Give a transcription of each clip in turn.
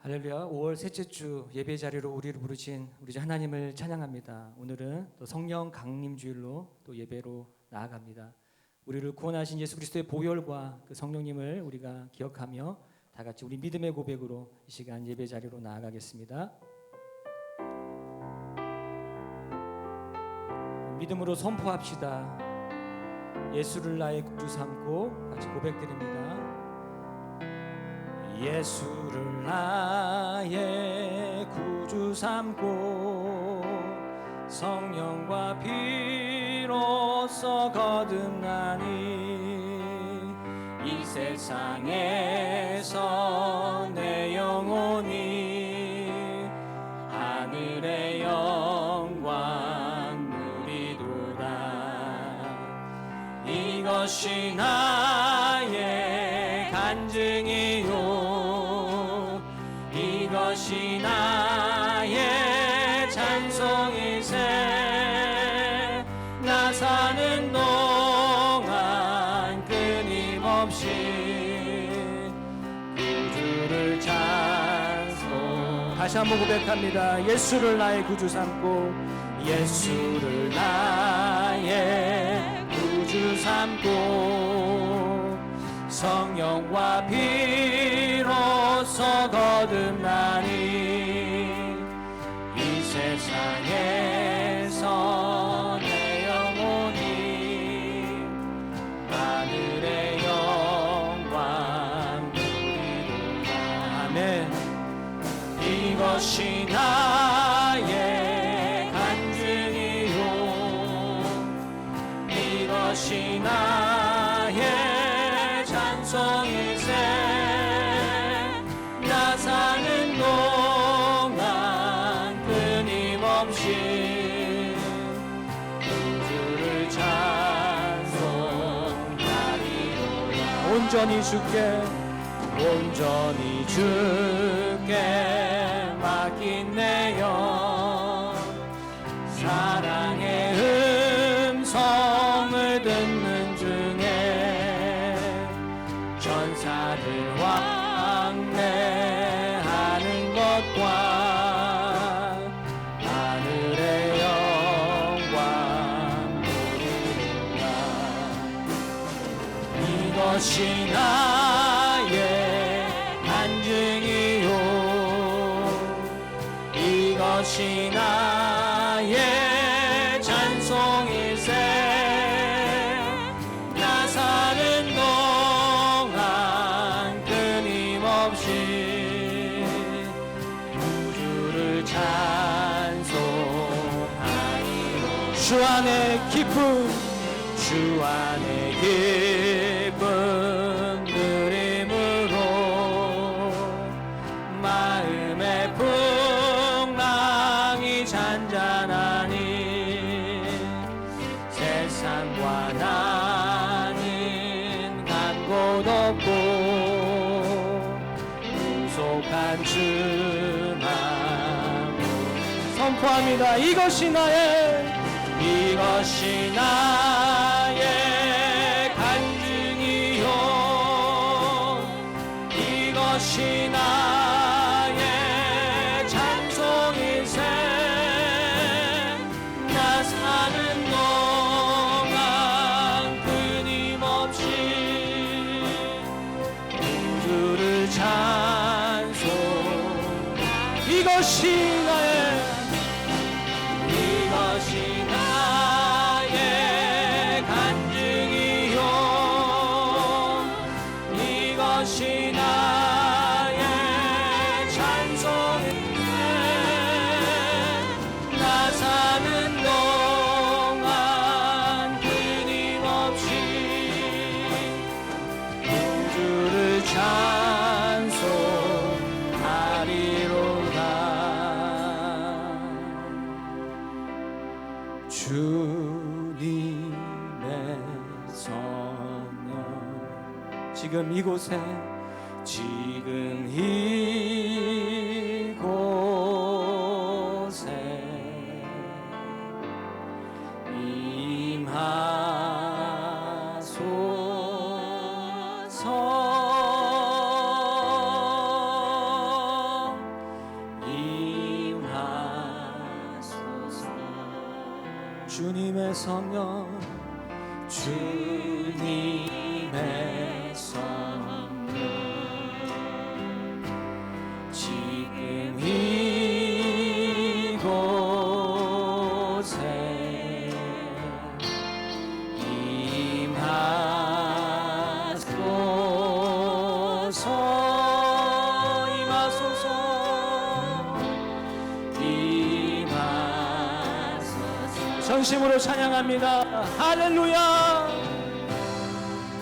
할렐루야. 5월 셋째 주 예배 자리로 우리를 부르신 우리 주 하나님을 찬양합니다. 오늘은 또 성령 강림 주일로 또 예배로 나아갑니다. 우리를 구원하신 예수 그리스도의 보혈과 그 성령님을 우리가 기억하며 다 같이 우리 믿음의 고백으로 이 시간 예배 자리로 나아가겠습니다. 믿음으로 선포합시다. 예수를 나의 구주 삼고 같이 고백드립니다. 예수를 나의 구주 삼고 성령과 피로써 거듭나니 이 세상에서 내 영혼이 하늘의 영광 누리도다. 이것이 나의 간증이요 이것이 나의 찬송이세. 나 사는 동안 끊임없이 구주를 찬송. 다시 한번 고백합니다. 예수를 나의 구주 삼고 예수를 나의 구주 삼고 성령과 피로써 거듭나니 이 세상에서 내 영혼이 하늘의 영광 누리도다. 아멘. 이것이 나의 간증이요 이것이 나의 찬송이세. 나 사는 동안 끊임없이 구주를 찬송하리로다. 온전히 주께 맡긴 내 영 사랑의 음성을 듣는 중에 천사들 왕래하는 것과 하늘의 영광 누리도다. 이것이 나의 간증이요 이것이 나의 찬송이세. 나 사는 동안 끊임없이 구주를 찬송하리로. 주 안에 기쁨 누림으로 마음의 풍랑이 잔잔하니 세상과 나는 간 곳 없고 무속한 주만 선포합니다. 이것이 나의 간증이요 이것이 나의 찬송이세. 나 사는 동안 끊임없이 구주를 찬송. 이것이 나의 간증이요 이것이 나의 찬송이세. 나 사는 동안 끊임없이 구주를 찬송하리로다. 주님의 성령 지금 이곳에 임하소서. 주님의 성령 주님의 성령 지금 이곳에 임하소서 전심으로 찬양합니다. 할렐루야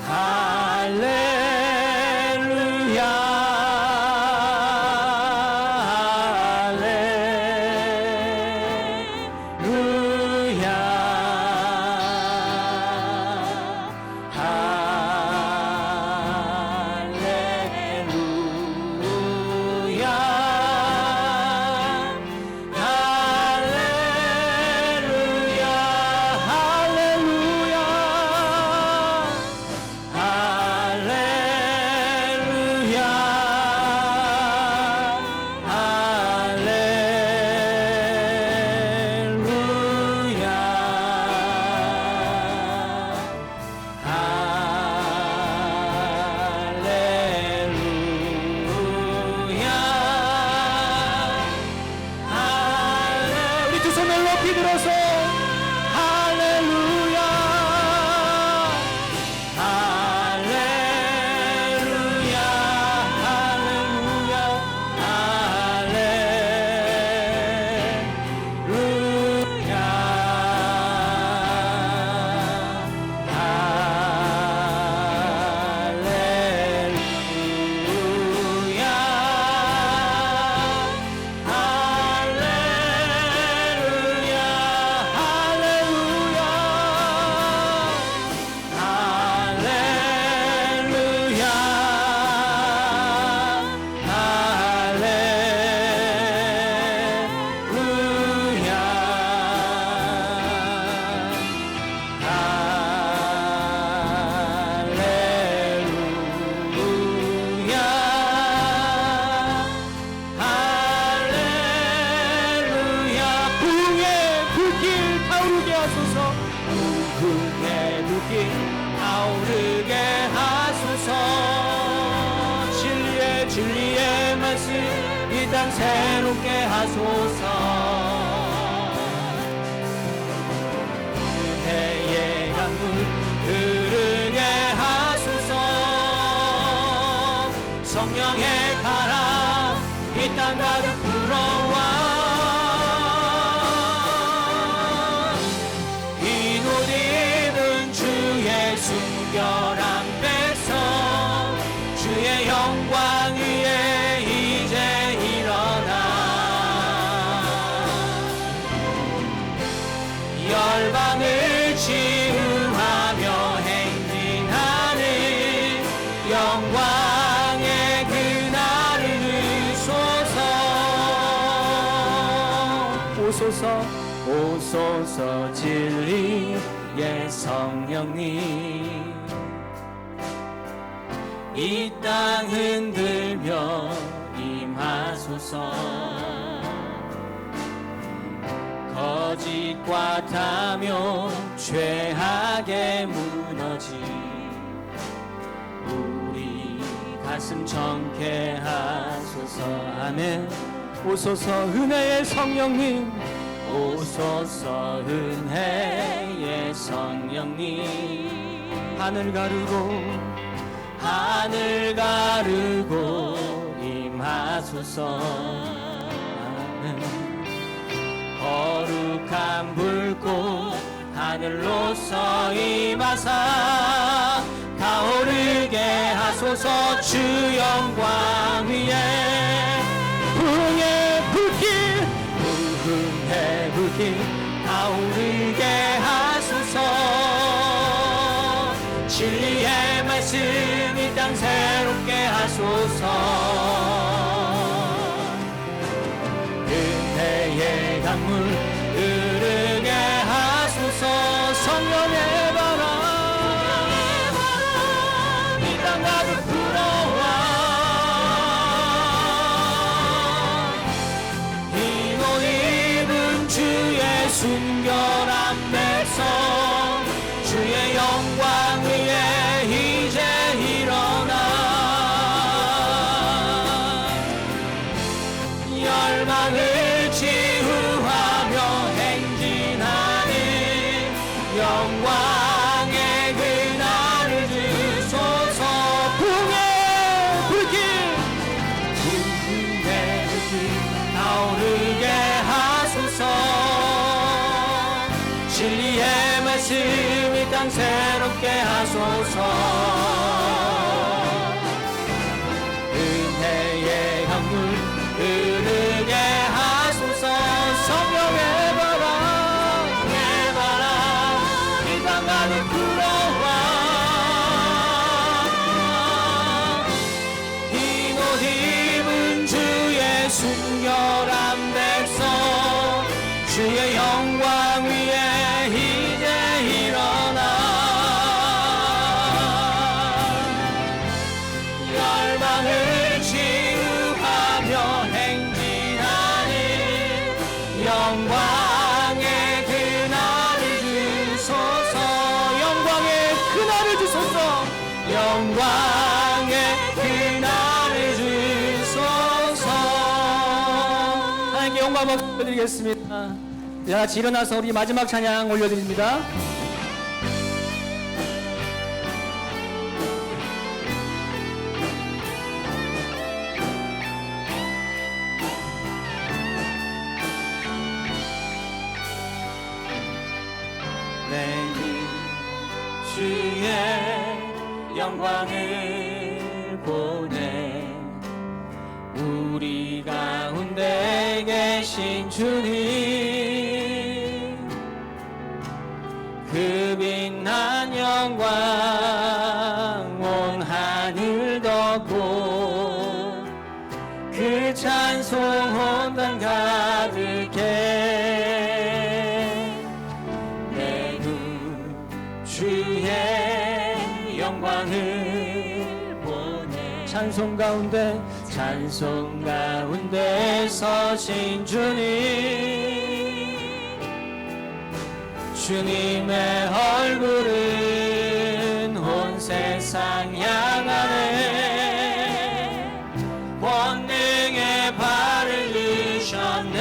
할렐루야 진리의 말씀 이 땅 새롭게 하소서 은혜의 강물 흐르게 하소서 성령의 바람 이 땅 가득 불어와 이 옷 입은 주의 순결한 백성 주의 영광 위에 이제 일어나 열방을 치유하며 행진하는 영광의 그날을 주소서 오소서 오소서 진리의 성령님 이 땅 흔들며 임하소서 거짓과 탐욕 죄악에 무너진 우리 가슴 정케 하소서 아멘 오소서 은혜의 성령님 오소서 은혜의 성령님 하늘 가르고 임하소서 아멘 거룩한 불꽃 하늘로서 임하사 타오르게 하소서 주 영광 위에 부흥의 불길 타오르게 하소서 진리의 말씀 이 땅 새롭게 하소서 은혜의 강물 흐르게 하소서 성령의 바람 이 땅 가득 불어와 흰 옷 입은 주의 순결한 매 치유하며 행진하는 영광의 그날을 주소서. 부흥의 불길 타오르게 하소서. 진리의 말씀 이 땅 새롭게 하소서. 은혜의 강물 흐르게 하소서. 성령의 바람 이 땅 가득 불어와. 흰 옷 입은 주의 순결한 백성 주의 영광 위에 이제 일어나. 열방을 치유하며 행진하는 영광의 그날을 주소서. 영광의 그날을 주소서. 영광의 그날을 주소서. 하나님께 영광 드리겠습니다. 자, 같이 일어나서 우리 마지막 찬양 올려드립니다. 주의 영광을 보내. 우리 가운데 계신 주님 그 빛난 영광 온 하늘 덮고 그 찬송 온 땅 가득해. 주의 영광을 보내. 찬송 가운데 서신 주님의 얼굴은 온 세상 향하네. 권능의 발을 드셨네.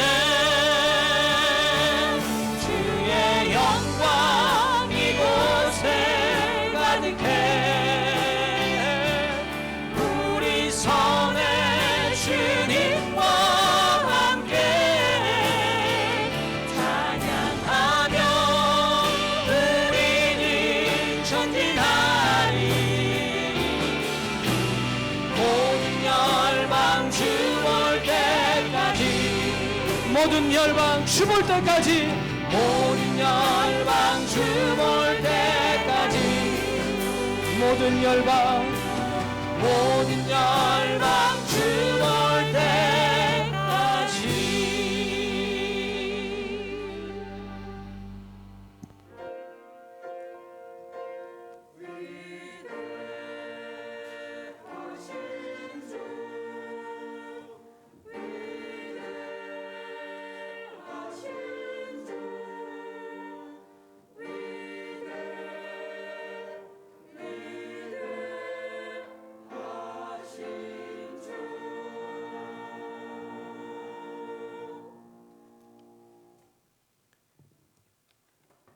우리 손에 주님과 함께 찬양하며 우리는 전진하리. 모든 열방 주 볼 때까지. 모든 열방 주 볼 때까지. 모든 열방 주 볼 때까지. 모든 열방 주 볼 때까지.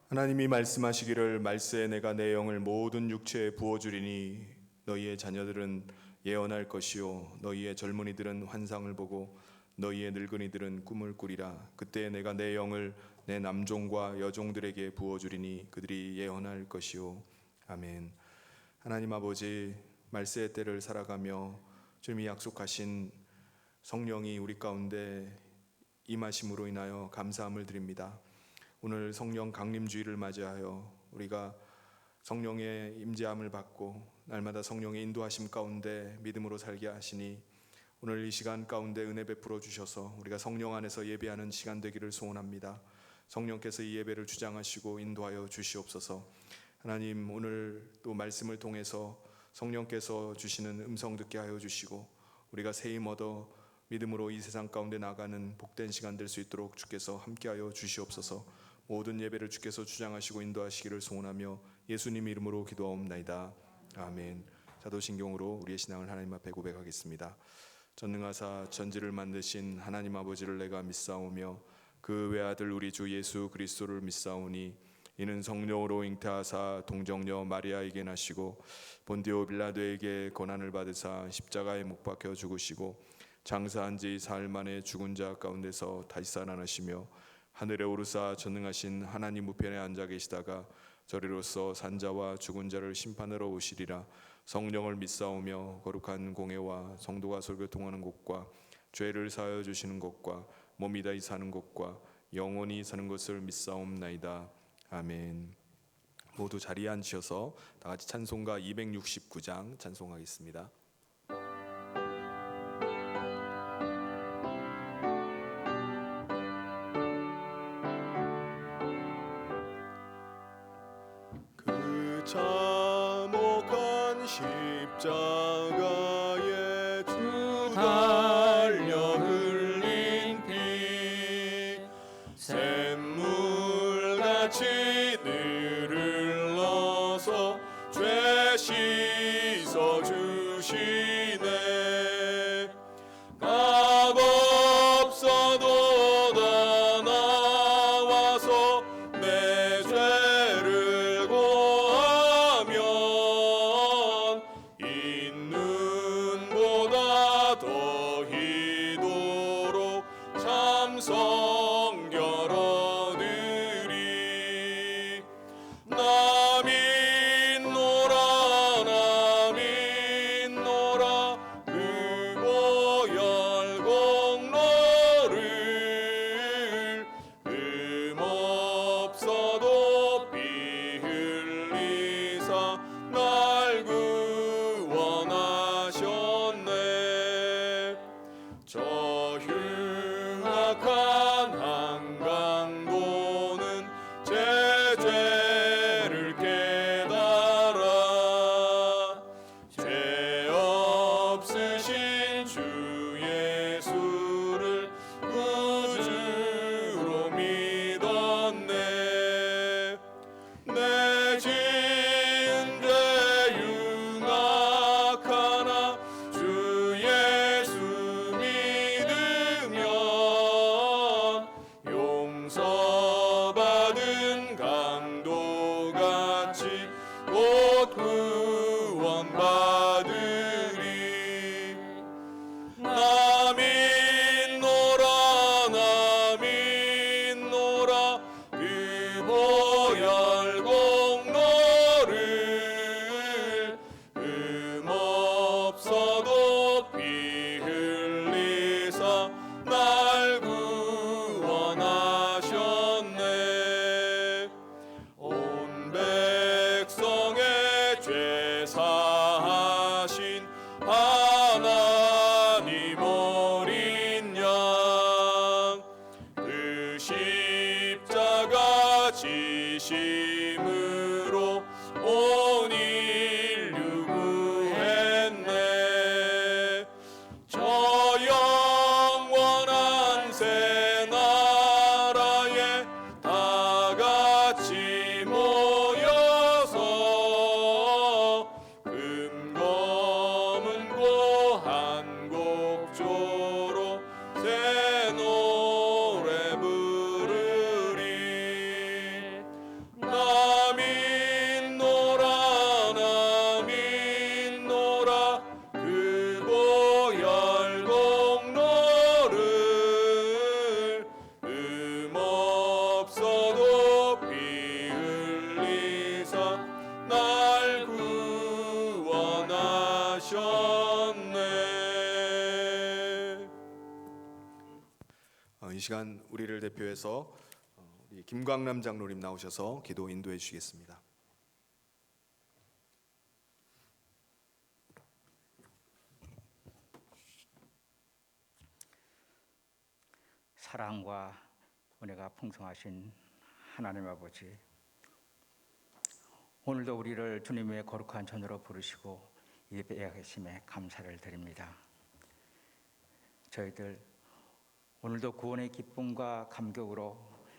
하나님이 말씀하시기를 말세에 내가 내 영을 모든 육체에 부어주리니 너희의 자녀들은 예언할 것이요 너희의 젊은이들은 환상을 보고 너희의 늙은이들은 꿈을 꾸리라. 그때 내가 내 영을 내 남종과 여종들에게 부어주리니 그들이 예언할 것이요. 아멘. 하나님 아버지, 말세의 때를 살아가며 주님이 약속하신 성령이 우리 가운데 임하심으로 인하여 감사함을 드립니다. 오늘 성령 강림주일을 맞이하여 우리가 성령의 임재함을 받고 날마다 성령의 인도하심 가운데 믿음으로 살게 하시니 오늘 이 시간 가운데 은혜 베풀어 주셔서 우리가 성령 안에서 예배하는 시간 되기를 소원합니다. 성령께서 이 예배를 주장하시고 인도하여 주시옵소서. 하나님, 오늘 또 말씀을 통해서 성령께서 주시는 음성 듣게 하여 주시고 우리가 새 힘 얻어 믿음으로 이 세상 가운데 나가는 복된 시간 될 수 있도록 주께서 함께하여 주시옵소서. 모든 예배를 주께서 주장하시고 인도하시기를 소원하며 예수님 이름으로 기도하옵나이다. 아멘. 사도신경으로 우리의 신앙을 하나님 앞에 고백하겠습니다. 전능하사 천지를 만드신 하나님 아버지를 내가 믿사오며 그 외아들 우리 주 예수 그리스도를 믿사오니 이는 성령으로 잉태하사 동정녀 마리아에게 나시고 본디오 빌라도에게 고난을 받으사 십자가에 못 박혀 죽으시고 장사한 지 사흘 만에 죽은 자 가운데서 다시 살아나시며 하늘에 오르사 전능하신 하나님 우편에 앉아 계시다가 저리로서 산자와 죽은 자를 심판하러 오시리라. 성령을 믿사오며 거룩한 공회와 성도가 설교 통하는 곳과 죄를 사하여 주시는 것과 몸이 다시 사는 것과 영원히 사는 것을 믿사옵나이다. 아멘. 모두 자리에 앉으셔서 다 같이 찬송가 269장 찬송하겠습니다. 그 참혹한 십자가에 주 달려 흘린 피 샘물같이 늘을 넣어서 죄 씻어주시네. 값 없어도 다 나와서 내 죄를 고하면 있는보다 더히도록 참 성결 얻으리. 나 믿노라 나 믿노라 그 보혈 공로를 흠없어도 피 흘리사 날 구원하셨네. 저 흉악한 한강도는 제 죄를 깨달아 죄 없으신 주 예수를 구주로 믿었네. 내 지은 죄 흉악하나 주 예수 믿으면 용서받은 강도같이 곧 구원받으리. 나 믿노라 나 믿노라 그 보혈 공로를 흠없어도 피 흘리사 날 구원하셨네. 온 백성의 죄 사하신 하나님 어린 양 그 십자가 지심으로 온 인류 구했네. 저 영원한 새 나라에 다 같이 모여서 금검은고 한 곡조로 새 노래 부르리. 나 믿노라 나 믿노라 그 보혈 공로를 흠없어도 피 흘리사 날 구원하셨네. 이 시간 우리를 대표해서 우리 김광남 장로님 나오셔서 기도 인도해 주시겠습니다. 사랑과 은혜가 풍성하신 하나님 아버지, 오늘도 우리를 주님의 거룩한 전으로 부르시고 예배하심에 감사를 드립니다. 저희들 오늘도 구원의 기쁨과 감격으로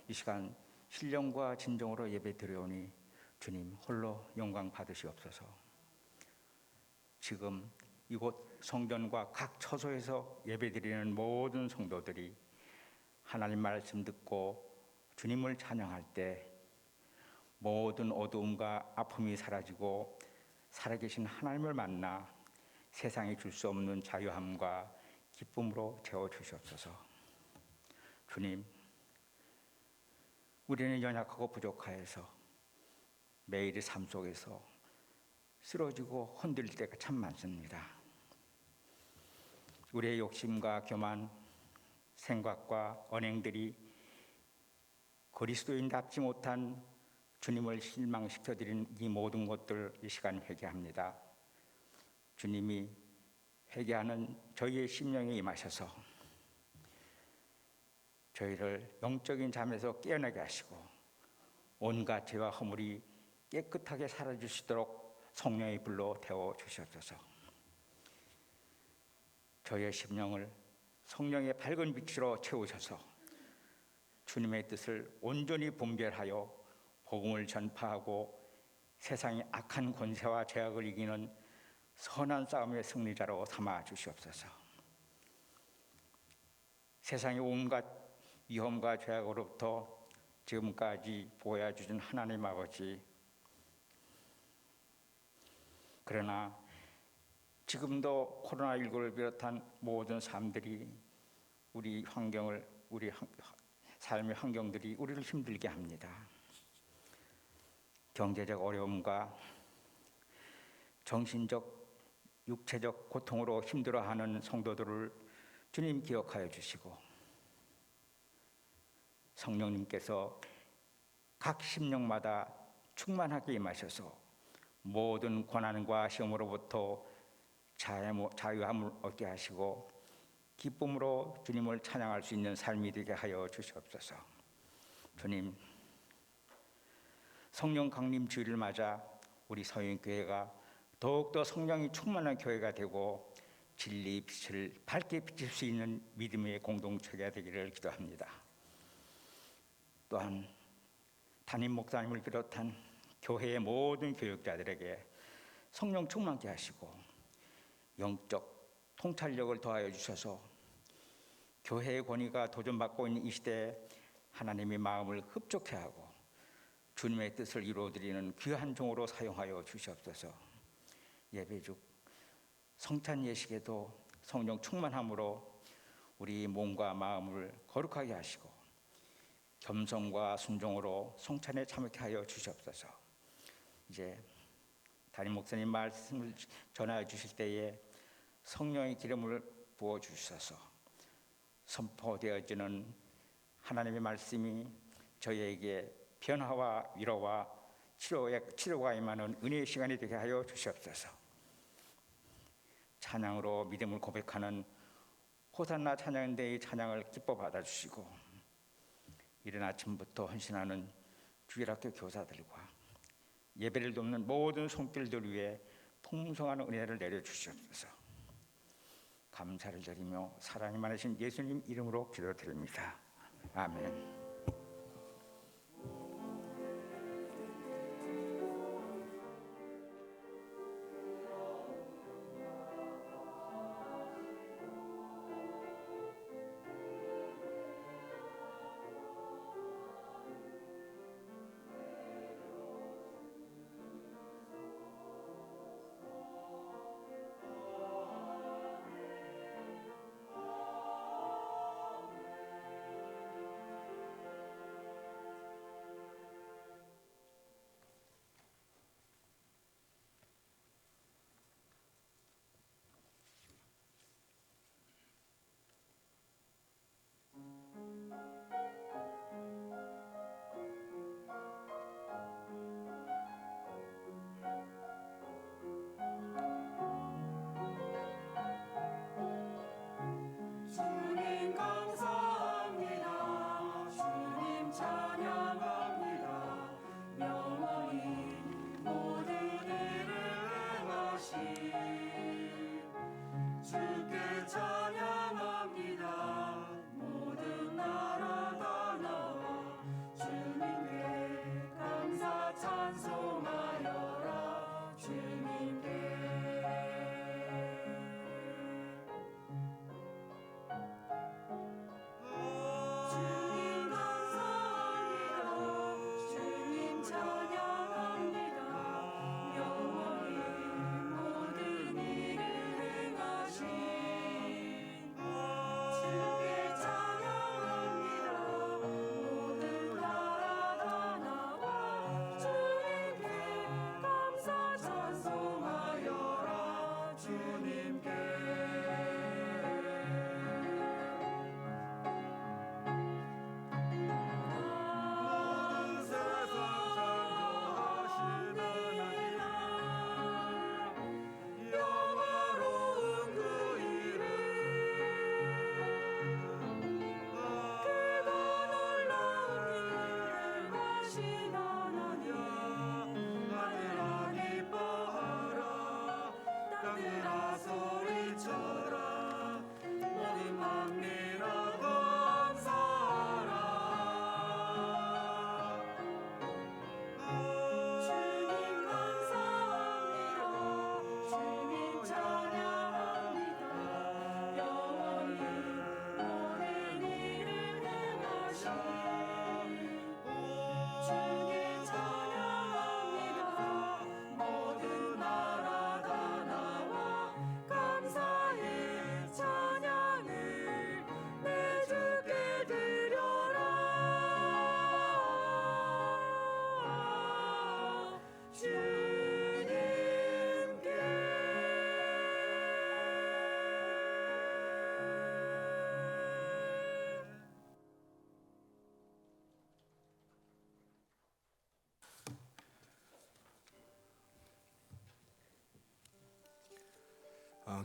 이 시간 신령과 진정으로 예배 드려오니 주님 홀로 영광 받으시옵소서. 지금 이곳 성전과 각 처소에서 예배드리는 모든 성도들이 하나님 말씀 듣고 주님을 찬양할 때 모든 어두움과 아픔이 사라지고 살아계신 하나님을 만나 세상이 줄 수 없는 자유함과 기쁨으로 채워주시옵소서. 주님, 우리는 연약하고 부족하여서 매일의 삶 속에서 쓰러지고 흔들릴 때가 참 많습니다. 우리의 욕심과 교만, 생각과 언행들이 그리스도인답지 못한 주님을 실망시켜드린 이 모든 것들 이 시간 회개합니다. 주님이 회개하는 저희의 심령에 임하셔서 저희를 영적인 잠에서 깨어나게 하시고 온갖 죄와 허물이 깨끗하게 사라질 수 있도록 성령의 불로 태워 주시옵소서. 저희의 심령을 성령의 밝은 빛으로 채우셔서 주님의 뜻을 온전히 분별하여 복음을 전파하고 세상의 악한 권세와 죄악을 이기는 선한 싸움의 승리자로 삼아 주시옵소서. 세상의 온갖 위험과 죄악으로부터 지금까지 보호해 주신 하나님 아버지, 그러나 지금도 코로나19를 비롯한 모든 삶들이 우리 환경을, 우리 삶의 환경들이 우리를 힘들게 합니다. 경제적 어려움과 정신적, 육체적 고통으로 힘들어하는 성도들을 주님 기억하여 주시고 성령님께서 각 심령마다 충만하게 임하셔서 모든 고난과 시험으로부터 자유함을 얻게 하시고 기쁨으로 주님을 찬양할 수 있는 삶이 되게 하여 주시옵소서. 주님, 성령 강림 주일을 맞아 우리 서인교회가 더욱더 성령이 충만한 교회가 되고 진리 빛을 밝게 비칠 수 있는 믿음의 공동체가 되기를 기도합니다. 또한 담임 목사님을 비롯한 교회의 모든 교육자들에게 성령 충만케 하시고 영적 통찰력을 더하여 주셔서 교회의 권위가 도전받고 있는 이 시대에 하나님의 마음을 흡족해 하고 주님의 뜻을 이루어드리는 귀한 종으로 사용하여 주시옵소서. 예배중 성찬 예식에도 성령 충만함으로 우리 몸과 마음을 거룩하게 하시고 겸손과 순종으로 성찬에 참여케 하여 주시옵소서. 이제 담임 목사님 말씀을 전하여 주실 때에 성령의 기름을 부어 주셔서 선포되어지는 하나님의 말씀이 저희에게 변화와 위로와 치료가 임하는 은혜의 시간이 되게 하여 주시옵소서. 찬양으로 믿음을 고백하는 호산나 찬양대의 찬양을 기뻐 받아주시고 이른 아침부터 헌신하는 주일학교 교사들과 예배를 돕는 모든 손길들 위해 풍성한 은혜를 내려주시옵소서. 감사를 드리며 사랑이 많으신 예수님 이름으로 기도드립니다. 아멘.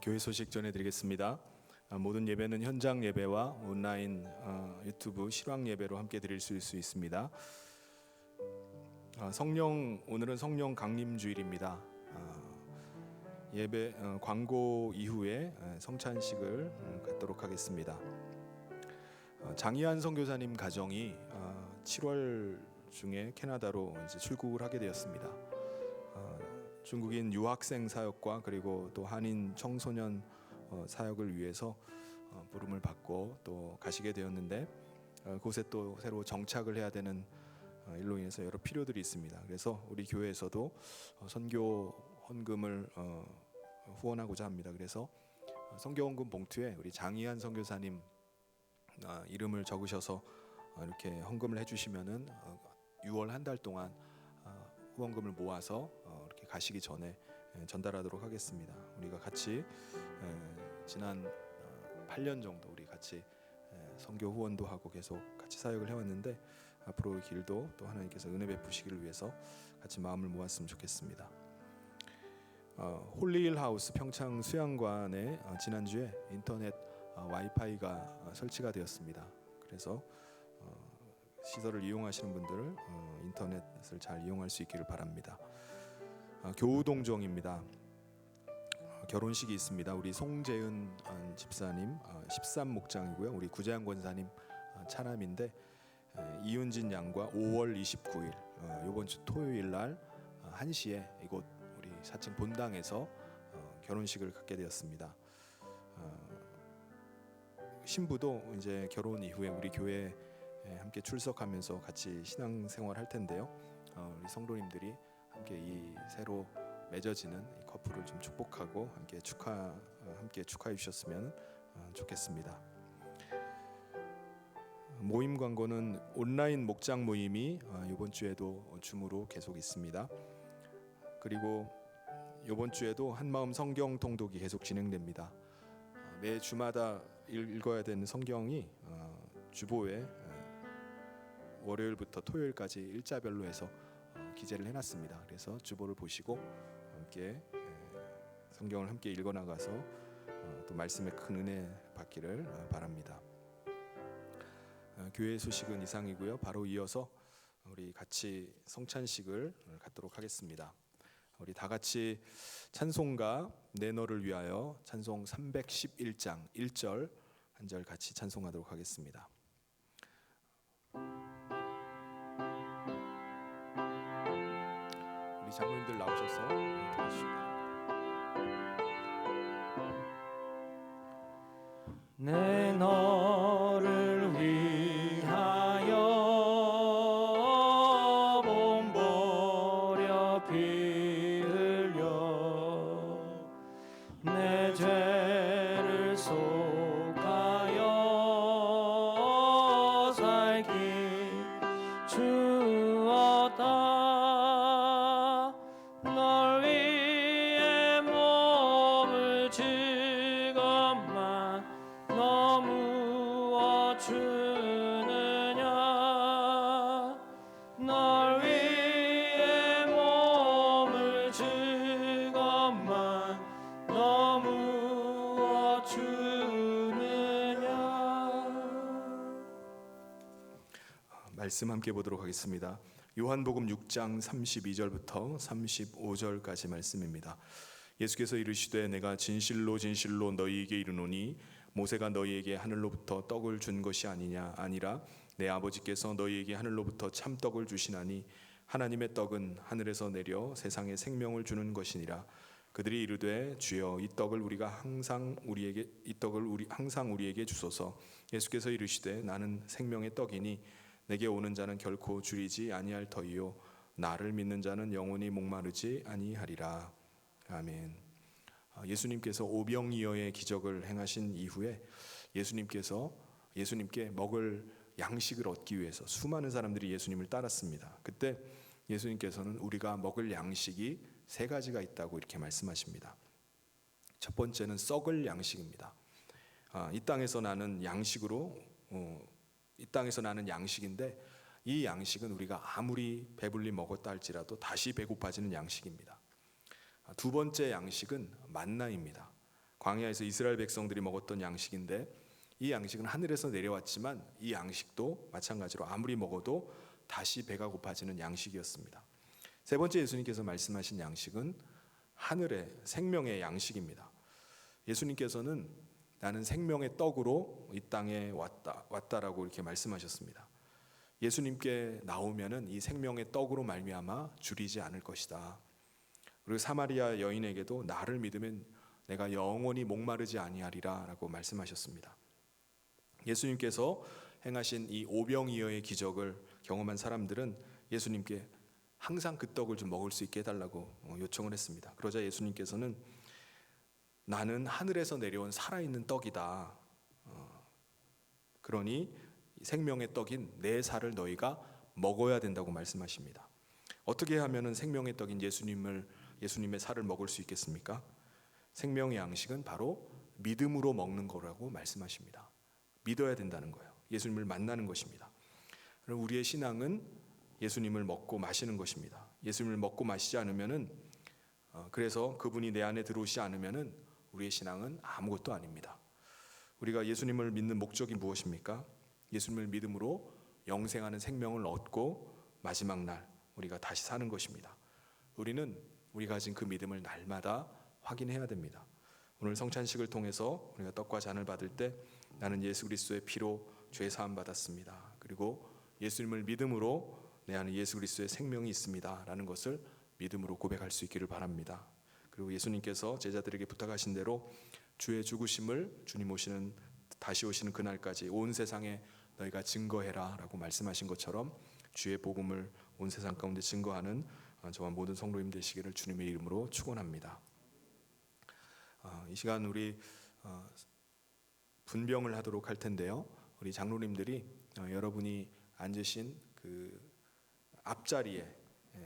교회 소식 전해드리겠습니다. 모든 예배는 현장 예배와 온라인 유튜브 실황 예배로 함께 드릴 수 있습니다. 오늘은 성령 강림 주일입니다. 예배 광고 이후에 성찬식을 갖도록 하겠습니다. 장희한 선교사님 가정이 7월 중에 캐나다로 이제 출국을 하게 되었습니다. 중국인 유학생 사역과 그리고 또 한인 청소년 사역을 위해서 부름을 받고 또 가시게 되었는데 그곳에 또 새로 정착을 해야 되는 일로 인해서 여러 필요들이 있습니다. 그래서 우리 교회에서도 선교 헌금을 후원하고자 합니다. 그래서 선교 헌금 봉투에 우리 장희한 선교사님 이름을 적으셔서 이렇게 헌금을 해주시면은 6월 한 달 동안 후원금을 모아서 이렇게 가시기 전에 전달하도록 하겠습니다. 우리가 같이 지난 8년 정도 우리 같이 선교 후원도 하고 계속 같이 사역을 해왔는데 앞으로의 길도 또 하나님께서 은혜 베푸시기를 위해서 같이 마음을 모았으면 좋겠습니다. 홀리힐 하우스 평창 수양관에 지난주에 인터넷 와이파이가 설치가 되었습니다. 그래서 시설을 이용하시는 분들 인터넷을 잘 이용할 수 있기를 바랍니다. 교우동정입니다. 결혼식이 있습니다. 우리 송재은 집사님 13목장이고요. 우리 구재한 권사님 차남인데 이윤진 양과 5월 29일 이번 주 토요일 날 1시에 이곳 우리 4층 본당에서 결혼식을 갖게 되었습니다. 신부도 이제 결혼 이후에 우리 교회에 함께 출석하면서 같이 신앙생활 할 텐데요. 우리 성도님들이 함께 이 새로 맺어지는 이 커플을 좀 축복하고 함께 축하해 주셨으면 좋겠습니다. 모임 광고는 온라인 목장 모임이 이번 주에도 줌으로 계속 있습니다. 그리고 이번 주에도 한마음 성경 통독이 계속 진행됩니다. 매 주마다 읽어야 되는 성경이 주보에 월요일부터 토요일까지 일자별로 해서 기재를 해놨습니다. 그래서 주보를 보시고 함께 성경을 함께 읽어나가서 또 말씀에 큰 은혜 받기를 바랍니다. 교회 소식은 이상이고요. 바로 이어서 우리 같이 성찬식을 갖도록 하겠습니다. 우리 다 같이 찬송가 내 너를 위하여 찬송 311장 1절 한 절 같이 찬송하도록 하겠습니다. 우리 장로님들 나오셔서 도와주시기 내 너를 위하여 몸버려 피 흘려 내 죄를 속하여 살기 주었다. 널 위해 몸을 지것만 너무어 주느냐. 널 위해 몸을 지것만 너무어 주느냐. 말씀 함께 보도록 하겠습니다. 요한복음 6장 32절부터 35절까지 말씀입니다. 예수께서 이르시되 내가 진실로 진실로 너희에게 이르노니 모세가 너희에게 하늘로부터 떡을 준 것이 아니냐 아니라 내 아버지께서 너희에게 하늘로부터 참떡을 주시나니 하나님의 떡은 하늘에서 내려 세상에 생명을 주는 것이니라. 그들이 이르되 주여 이 떡을 항상 우리에게 주소서. 예수께서 이르시되 나는 생명의 떡이니 내게 오는 자는 결코 줄이지 아니할 터이요 나를 믿는 자는 영원히 목마르지 아니하리라. 아멘. 예수님께서 오병이어의 기적을 행하신 이후에 예수님께 먹을 양식을 얻기 위해서 수많은 사람들이 예수님을 따랐습니다. 그때 예수님께서는 우리가 먹을 양식이 세 가지가 있다고 이렇게 말씀하십니다. 첫 번째는 썩을 양식입니다. 이 땅에서 나는 양식인데 이 양식은 우리가 아무리 배불리 먹었다 할지라도 다시 배고파지는 양식입니다. 두 번째 양식은 만나입니다. 광야에서 이스라엘 백성들이 먹었던 양식인데 이 양식은 하늘에서 내려왔지만 이 양식도 마찬가지로 아무리 먹어도 다시 배가 고파지는 양식이었습니다. 세 번째 예수님께서 말씀하신 양식은 하늘의 생명의 양식입니다. 예수님께서는 나는 생명의 떡으로 이 땅에 왔다라고 이렇게 말씀하셨습니다. 예수님께 나오면은 이 생명의 떡으로 말미암아 줄이지 않을 것이다. 그리고 사마리아 여인에게도 나를 믿으면 내가 영원히 목마르지 아니하리라라고 말씀하셨습니다. 예수님께서 행하신 이 오병이어의 기적을 경험한 사람들은 예수님께 항상 그 떡을 좀 먹을 수 있게 해달라고 요청을 했습니다. 그러자 예수님께서는 나는 하늘에서 내려온 살아있는 떡이다. 그러니 생명의 떡인 내 살을 너희가 먹어야 된다고 말씀하십니다. 어떻게 하면 생명의 떡인 예수님의 살을 먹을 수 있겠습니까? 생명의 양식은 바로 믿음으로 먹는 거라고 말씀하십니다. 믿어야 된다는 거예요. 예수님을 만나는 것입니다. 그럼 우리의 신앙은 예수님을 먹고 마시는 것입니다. 예수님을 먹고 마시지 않으면은 그래서 그분이 내 안에 들어오시지 않으면은 우리의 신앙은 아무것도 아닙니다. 우리가 예수님을 믿는 목적이 무엇입니까? 예수님을 믿음으로 영생하는 생명을 얻고 마지막 날 우리가 다시 사는 것입니다. 우리가 가진 그 믿음을 날마다 확인해야 됩니다. 오늘 성찬식을 통해서 우리가 떡과 잔을 받을 때 나는 예수 그리스도의 피로 죄 사함 받았습니다. 그리고 예수님을 믿음으로 내 안에 예수 그리스도의 생명이 있습니다 라는 것을 믿음으로 고백할 수 있기를 바랍니다. 그리고 예수님께서 제자들에게 부탁하신 대로 주의 죽으심을 주님 다시 오시는 그날까지 온 세상에 너희가 증거해라 라고 말씀하신 것처럼 주의 복음을 온 세상 가운데 증거하는 저와 모든 성도님 되시기를 주님의 이름으로 축원합니다. 이 시간 우리 분병을 하도록 할 텐데요. 우리 장로님들이 여러분이 앉으신 그 앞자리에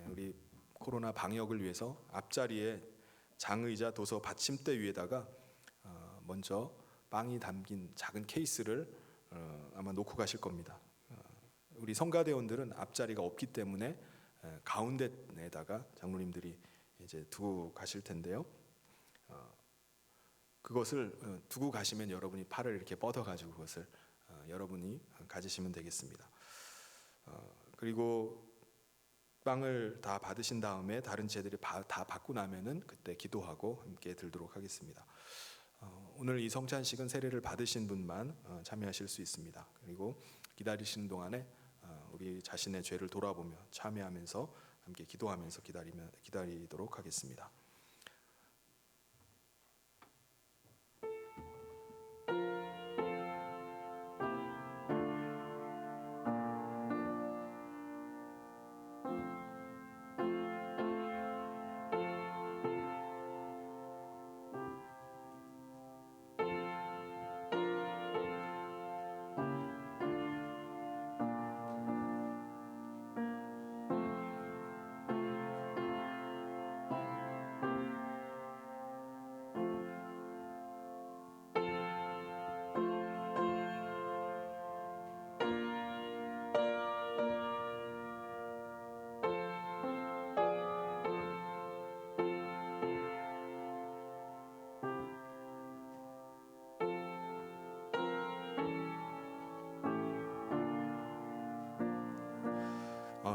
우리 코로나 방역을 위해서 앞자리에 장의자 도서 받침대 위에다가 먼저 빵이 담긴 작은 케이스를 아마 놓고 가실 겁니다. 우리 성가대원들은 앞자리가 없기 때문에 가운데에다가 장로님들이 이제 두고 가실 텐데요. 그것을 두고 가시면 여러분이 팔을 이렇게 뻗어가지고 그것을 여러분이 가지시면 되겠습니다. 그리고 빵을 다 받으신 다음에 다른 제들이 다 받고 나면은 그때 기도하고 함께 들도록 하겠습니다. 오늘 이 성찬식은 세례를 받으신 분만 참여하실 수 있습니다. 그리고 기다리시는 동안에 우리 자신의 죄를 돌아보며 참여하면서 함께 기도하면서 기다리도록 하겠습니다.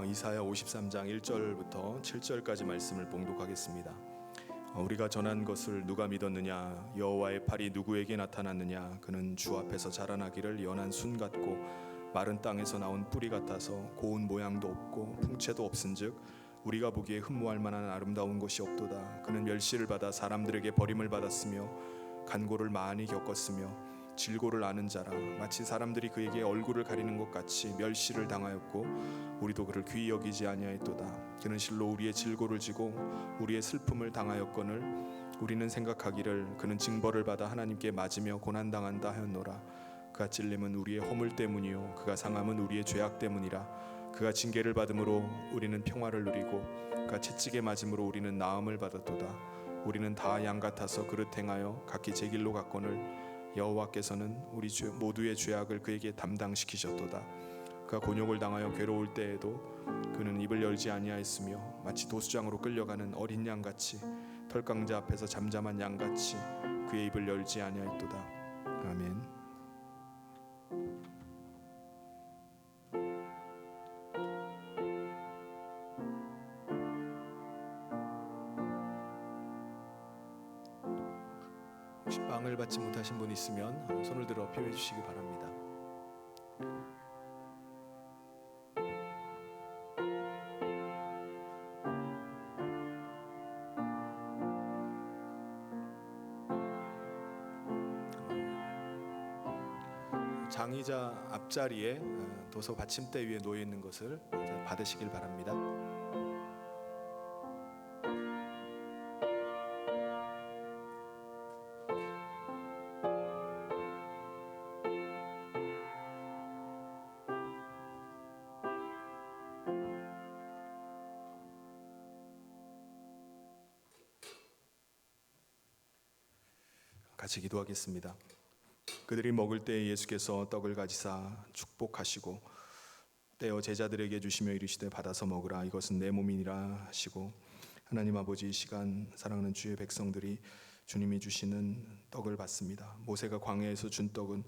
이사야 53장 1절부터 7절까지 말씀을 봉독하겠습니다. 우리가 전한 것을 누가 믿었느냐? 여호와의 팔이 누구에게 나타났느냐? 그는 주 앞에서 자라나기를 연한 순 같고 마른 땅에서 나온 뿌리 같아서 고운 모양도 없고 풍채도 없은즉 우리가 보기에 흠모할 만한 아름다운 것이 없도다. 그는 멸시를 받아 사람들에게 버림을 받았으며 간고를 많이 겪었으며 질고를 아는 자라. 마치 사람들이 그에게 얼굴을 가리는 것 같이 멸시를 당하였고 우리도 그를 귀히 여기지 아니하였도다. 그는 실로 우리의 질고를 지고 우리의 슬픔을 당하였거늘 우리는 생각하기를 그는 징벌을 받아 하나님께 맞으며 고난당한다 하였노라. 그가 찔림은 우리의 허물 때문이요 그가 상함은 우리의 죄악 때문이라. 그가 징계를 받음으로 우리는 평화를 누리고 그가 채찍에 맞음으로 우리는 나음을 받았도다. 우리는 다 양 같아서 그릇 행하여 각기 제 길로 갔거늘 여호와께서는 우리 모두의 죄악을 그에게 담당시키셨도다. 그가 곤욕을 당하여 괴로울 때에도 그는 입을 열지 아니하였으며 마치 도수장으로 끌려가는 어린 양같이 털강자 앞에서 잠잠한 양같이 그의 입을 열지 아니하였도다. 아멘. 혹시 빵을 받지 못하신 분 있으면 손을 들어 피해 주시기 바랍니다. 장의자 앞자리에 도서 받침대 위에 놓여 있는 것을 받으시길 바랍니다. 같이 기도하겠습니다. 그들이 먹을 때 예수께서 떡을 가지사 축복하시고 떼어 제자들에게 주시며 이르시되 받아서 먹으라 이것은 내 몸이니라 하시고 하나님 아버지 이 시간 사랑하는 주의 백성들이 주님이 주시는 떡을 받습니다. 모세가 광야에서 준 떡은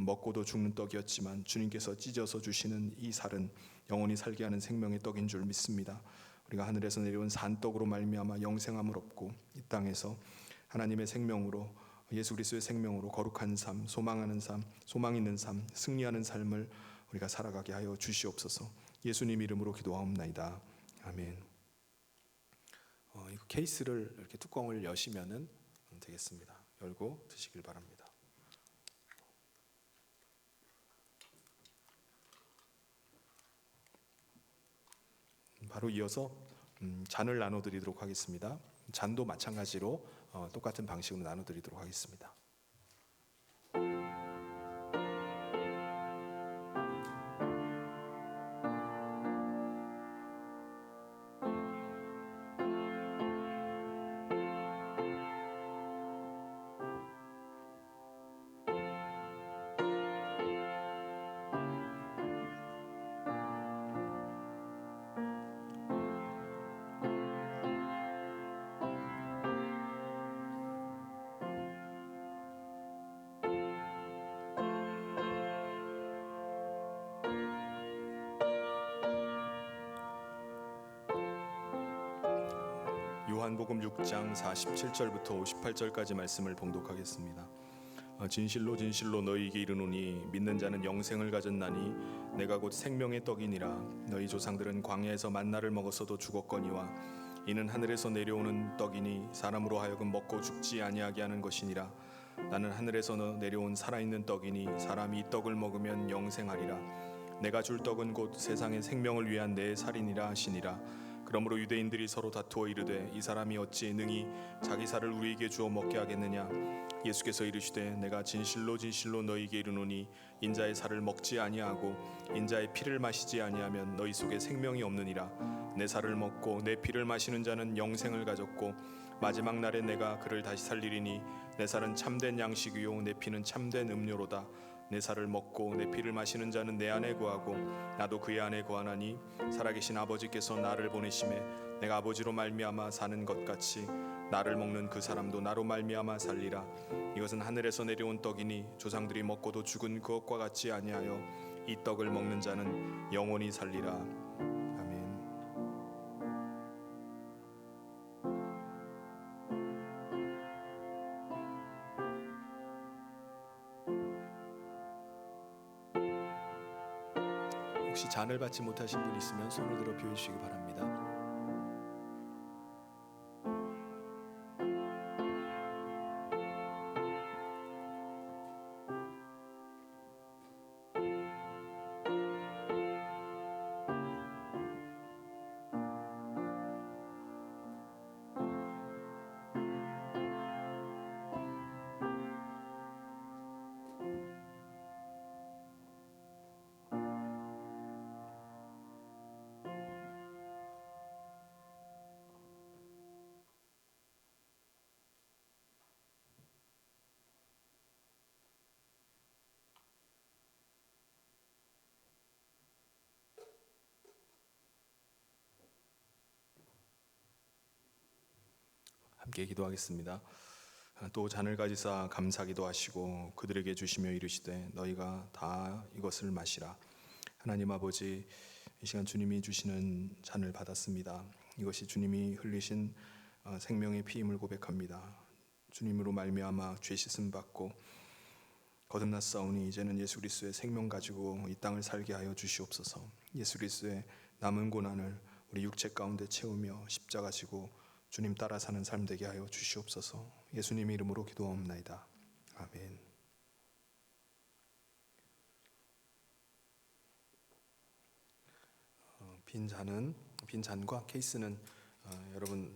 먹고도 죽는 떡이었지만 주님께서 찢어서 주시는 이 살은 영원히 살게 하는 생명의 떡인 줄 믿습니다. 우리가 하늘에서 내려온 산떡으로 말미암아 영생함을 얻고 이 땅에서 하나님의 생명으로 예수 그리스도의 생명으로 거룩한 삶, 소망하는 삶, 소망 있는 삶, 승리하는 삶을 우리가 살아가게 하여 주시옵소서. 예수님 이름으로 기도하옵나이다. 아멘. 이거 케이스를 이렇게 뚜껑을 여시면은 되겠습니다. 열고 드시길 바랍니다. 바로 이어서 잔을 나눠드리도록 하겠습니다. 잔도 마찬가지로 똑같은 방식으로 나눠드리도록 하겠습니다. 요한복음 6장 47절부터 58절까지 말씀을 봉독하겠습니다. 진실로 진실로 너희에게 이르노니 믿는 자는 영생을 가졌나니 내가 곧 생명의 떡이니라. 너희 조상들은 광야에서 만나를 먹었어도 죽었거니와 이는 하늘에서 내려오는 떡이니 사람으로 하여금 먹고 죽지 아니하게 하는 것이니라. 나는 하늘에서 내려온 살아있는 떡이니 사람이 이 떡을 먹으면 영생하리라. 내가 줄 떡은 곧 세상의 생명을 위한 내 살이니라 하시니라. 그러므로 유대인들이 서로 다투어 이르되 이 사람이 어찌 능히 자기 살을 우리에게 주어 먹게 하겠느냐. 예수께서 이르시되 내가 진실로 진실로 너희에게 이르노니 인자의 살을 먹지 아니하고 인자의 피를 마시지 아니하면 너희 속에 생명이 없느니라. 내 살을 먹고 내 피를 마시는 자는 영생을 가졌고 마지막 날에 내가 그를 다시 살리리니 내 살은 참된 양식이요 내 피는 참된 음료로다. 내 살을 먹고 내 피를 마시는 자는 내 안에 거하고 나도 그의 안에 거하나니 살아계신 아버지께서 나를 보내심에 내가 아버지로 말미암아 사는 것 같이 나를 먹는 그 사람도 나로 말미암아 살리라. 이것은 하늘에서 내려온 떡이니 조상들이 먹고도 죽은 그것과 같지 아니하여 이 떡을 먹는 자는 영원히 살리라. 아멘. 혹시 잔을 받지 못하신 분 있으면 손을 들어 표해 주시기 바랍니다. 함께 기도하겠습니다. 또 잔을 가지사 감사기도 하시고 그들에게 주시며 이르시되 너희가 다 이것을 마시라. 하나님 아버지, 이 시간 주님이 주시는 잔을 받았습니다. 이것이 주님이 흘리신 생명의 피임을 고백합니다. 주님으로 말미암아 죄 씻음 받고 거듭났사오니 이제는 예수 그리스도의 생명 가지고 이 땅을 살게 하여 주시옵소서. 예수 그리스도의 남은 고난을 우리 육체 가운데 채우며 십자가 지고 주님 따라 사는 삶 되게 하여 주시옵소서. 예수님 이름으로 기도하옵나이다. 아멘. 빈 잔과 케이스는 여러분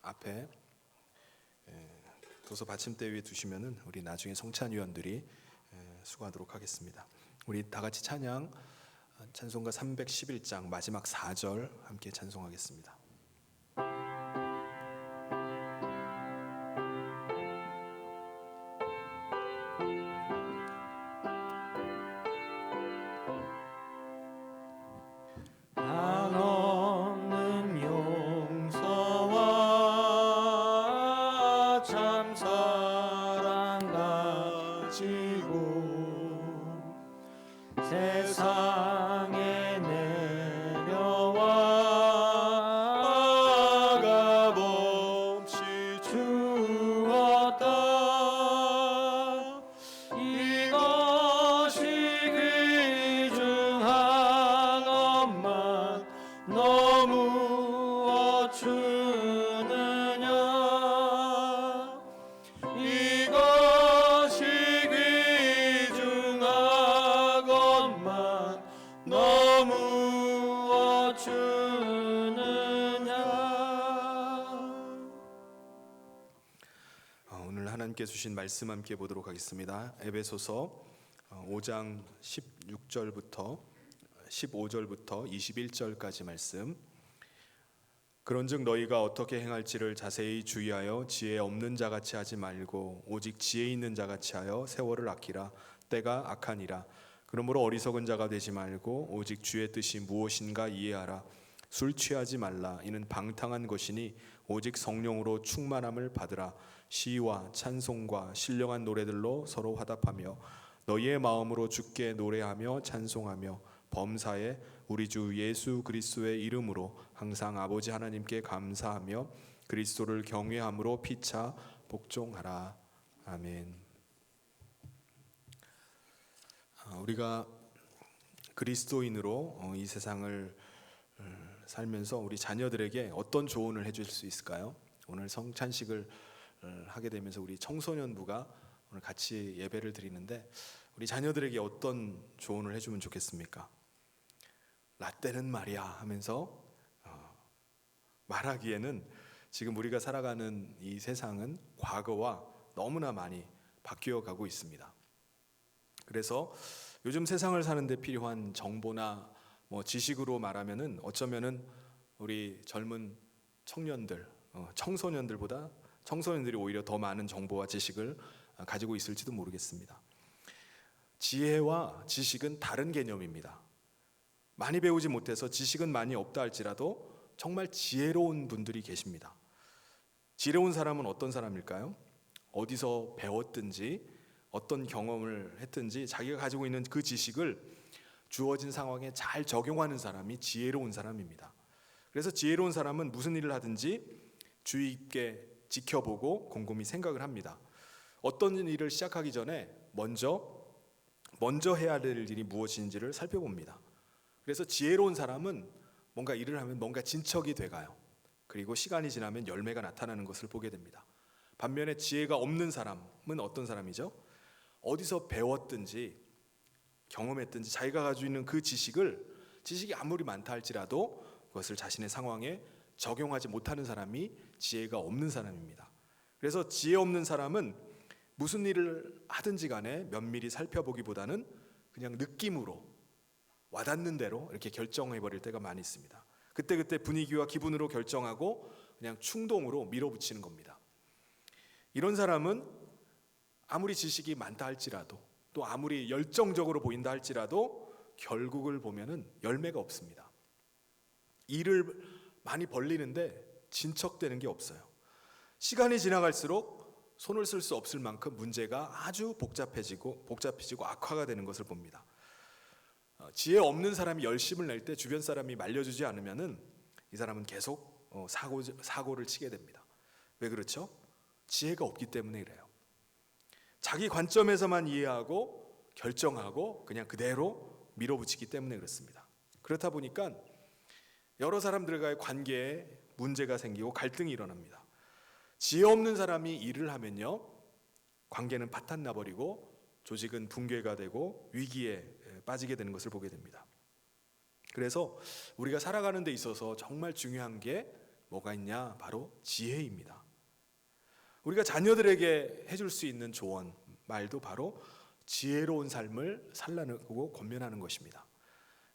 앞에 도서 받침대 위에 두시면은 우리 나중에 성찬위원들이 수고하도록 하겠습니다. 우리 다 같이 찬송가 311장 마지막 4절 함께 찬송하겠습니다. 한없는 용서와 참 사랑 가지고 세상에 내려와 값없이 주었다. 이것이 귀중한 것만 너무 어추느냐. 이것이 귀중한 것만 너무 어추느냐. 오늘 하나님께 주신 말씀 함께 보도록 하겠습니다. 에베소서 5장 16절부터 15절부터 21절까지 말씀. 그런즉 너희가 어떻게 행할지를 자세히 주의하여 지혜 없는 자같이 하지 말고 오직 지혜 있는 자같이 하여 세월을 아끼라. 때가 악하니라. 그러므로 어리석은 자가 되지 말고 오직 주의 뜻이 무엇인가 이해하라. 술 취하지 말라. 이는 방탕한 것이니 오직 성령으로 충만함을 받으라. 시와 찬송과 신령한 노래들로 서로 화답하며 너희의 마음으로 주께 노래하며 찬송하며 범사에 우리 주 예수 그리스도의 이름으로 항상 아버지 하나님께 감사하며 그리스도를 경외함으로 피차 복종하라. 아멘. 우리가 그리스도인으로 이 세상을 살면서 우리 자녀들에게 어떤 조언을 해줄 수 있을까요? 오늘 성찬식을 하게 되면서 우리 청소년부가 오늘 같이 예배를 드리는데 우리 자녀들에게 어떤 조언을 해주면 좋겠습니까? 라떼는 말이야 하면서 말하기에는 지금 우리가 살아가는 이 세상은 과거와 너무나 많이 바뀌어 가고 있습니다. 그래서 요즘 세상을 사는데 필요한 정보나 지식으로 말하면은 어쩌면은 우리 젊은 청년들, 청소년들보다 청소년들이 오히려 더 많은 정보와 지식을 가지고 있을지도 모르겠습니다. 지혜와 지식은 다른 개념입니다. 많이 배우지 못해서 지식은 많이 없다 할지라도 정말 지혜로운 분들이 계십니다. 지혜로운 사람은 어떤 사람일까요? 어디서 배웠든지 어떤 경험을 했든지 자기가 가지고 있는 그 지식을 주어진 상황에 잘 적용하는 사람이 지혜로운 사람입니다. 그래서 지혜로운 사람은 무슨 일을 하든지 주의 깊게 지켜보고 곰곰이 생각을 합니다. 어떤 일을 시작하기 전에 먼저 해야 될 일이 무엇인지를 살펴봅니다. 그래서 지혜로운 사람은 뭔가 일을 하면 뭔가 진척이 돼가요. 그리고 시간이 지나면 열매가 나타나는 것을 보게 됩니다. 반면에 지혜가 없는 사람은 어떤 사람이죠? 어디서 배웠든지 경험했든지 자기가 가지고 있는 그 지식이 아무리 많다 할지라도 그것을 자신의 상황에 적용하지 못하는 사람이 지혜가 없는 사람입니다. 그래서 지혜 없는 사람은 무슨 일을 하든지 간에 면밀히 살펴보기보다는 그냥 느낌으로 와닿는 대로 이렇게 결정해 버릴 때가 많이 있습니다. 그때 분위기와 기분으로 결정하고 그냥 충동으로 밀어붙이는 겁니다. 이런 사람은 아무리 지식이 많다 할지라도 또 아무리 열정적으로 보인다 할지라도 결국을 보면은 열매가 없습니다. 일을 많이 벌리는데 진척되는 게 없어요. 시간이 지나갈수록 손을 쓸 수 없을 만큼 문제가 아주 복잡해지고 악화가 되는 것을 봅니다. 지혜 없는 사람이 열심을 낼 때 주변 사람이 말려주지 않으면은 이 사람은 계속 사고를 치게 됩니다. 왜 그렇죠? 지혜가 없기 때문에 그래요. 자기 관점에서만 이해하고 결정하고 그냥 그대로 밀어붙이기 때문에 그렇습니다. 그렇다 보니까 여러 사람들과의 관계에 문제가 생기고 갈등이 일어납니다. 지혜 없는 사람이 일을 하면요, 관계는 파탄 나버리고 조직은 붕괴가 되고 위기에 빠지게 되는 것을 보게 됩니다. 그래서 우리가 살아가는 데 있어서 정말 중요한 게 뭐가 있냐? 바로 지혜입니다. 우리가 자녀들에게 해줄 수 있는 조언, 말도 바로 지혜로운 삶을 살라고 권면하는 것입니다.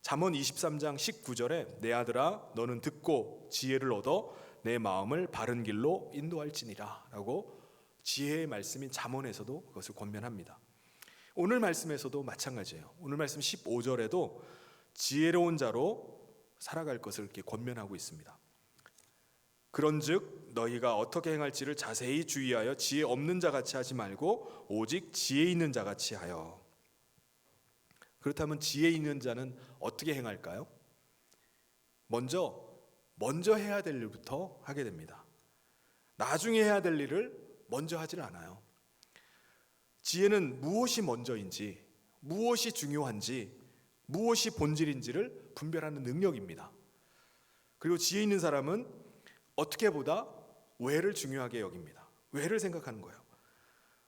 잠언 23장 19절에 내 아들아 너는 듣고 지혜를 얻어 내 마음을 바른 길로 인도할지니라 라고 지혜의 말씀인 잠언에서도 그것을 권면합니다. 오늘 말씀에서도 마찬가지예요. 오늘 말씀 15절에도 지혜로운 자로 살아갈 것을 이렇게 권면하고 있습니다. 그런즉 너희가 어떻게 행할지를 자세히 주의하여 지혜 없는 자같이 하지 말고 오직 지혜 있는 자같이 하여. 그렇다면 지혜 있는 자는 어떻게 행할까요? 먼저 해야 될 일부터 하게 됩니다. 나중에 해야 될 일을 먼저 하질 않아요. 지혜는 무엇이 먼저인지, 무엇이 중요한지, 무엇이 본질인지를 분별하는 능력입니다. 그리고 지혜 있는 사람은 어떻게 보다 왜를 중요하게 여깁니다. 왜를 생각하는 거예요.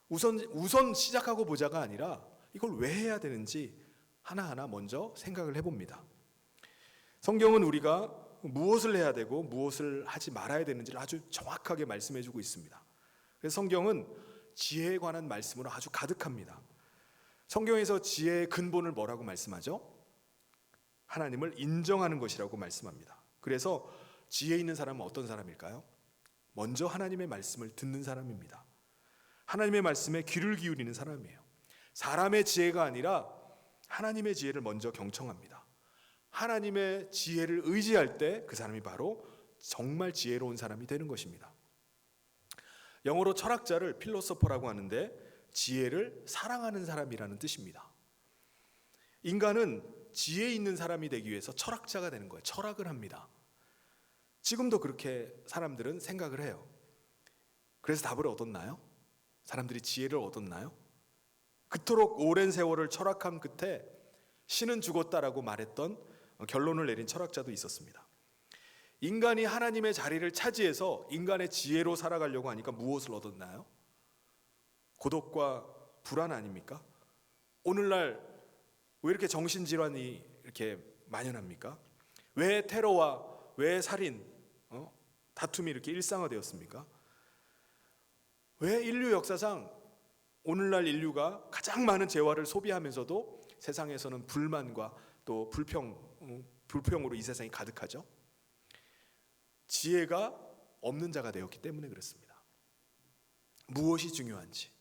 우선 시작하고 보자가 아니라 이걸 왜 해야 되는지 하나하나 먼저 생각을 해봅니다. 성경은 우리가 무엇을 해야 되고 무엇을 하지 말아야 되는지를 아주 정확하게 말씀해주고 있습니다. 그래서 성경은 지혜에 관한 말씀으로 아주 가득합니다. 성경에서 지혜의 근본을 뭐라고 말씀하죠? 하나님을 인정하는 것이라고 말씀합니다. 그래서 지혜 있는 사람은 어떤 사람일까요? 먼저 하나님의 말씀을 듣는 사람입니다. 하나님의 말씀에 귀를 기울이는 사람이에요. 사람의 지혜가 아니라 하나님의 지혜를 먼저 경청합니다. 하나님의 지혜를 의지할 때 그 사람이 바로 정말 지혜로운 사람이 되는 것입니다. 영어로 철학자를 필로소퍼라고 하는데 지혜를 사랑하는 사람이라는 뜻입니다. 인간은 지혜 있는 사람이 되기 위해서 철학자가 되는 거예요. 철학을 합니다. 지금도 그렇게 사람들은 생각을 해요. 그래서 답을 얻었나요? 사람들이 지혜를 얻었나요? 그토록 오랜 세월을 철학한 끝에 신은 죽었다라고 말했던 결론을 내린 철학자도 있었습니다. 인간이 하나님의 자리를 차지해서 인간의 지혜로 살아가려고 하니까 무엇을 얻었나요? 고독과 불안 아닙니까? 오늘날 왜 이렇게 정신질환이 이렇게 만연합니까? 왜 테러와 왜 살인, 다툼이 이렇게 일상화되었습니까? 왜 인류 역사상 오늘날 인류가 가장 많은 재화를 소비하면서도 세상에서는 불만과 또 불평으로 이 세상이 가득하죠? 지혜가 없는 자가 되었기 때문에 그렇습니다. 무엇이 중요한지,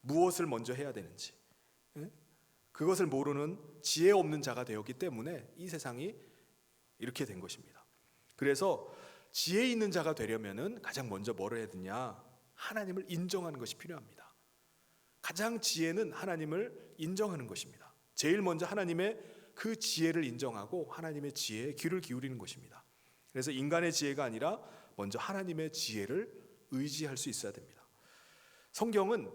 무엇을 먼저 해야 되는지, 그것을 모르는 지혜 없는 자가 되었기 때문에 이 세상이 이렇게 된 것입니다. 그래서 지혜 있는 자가 되려면은 가장 먼저 뭐를 해야 되냐? 하나님을 인정하는 것이 필요합니다. 가장 지혜는 하나님을 인정하는 것입니다. 제일 먼저 하나님의 그 지혜를 인정하고 하나님의 지혜에 귀를 기울이는 것입니다. 그래서 인간의 지혜가 아니라 먼저 하나님의 지혜를 의지할 수 있어야 됩니다. 성경은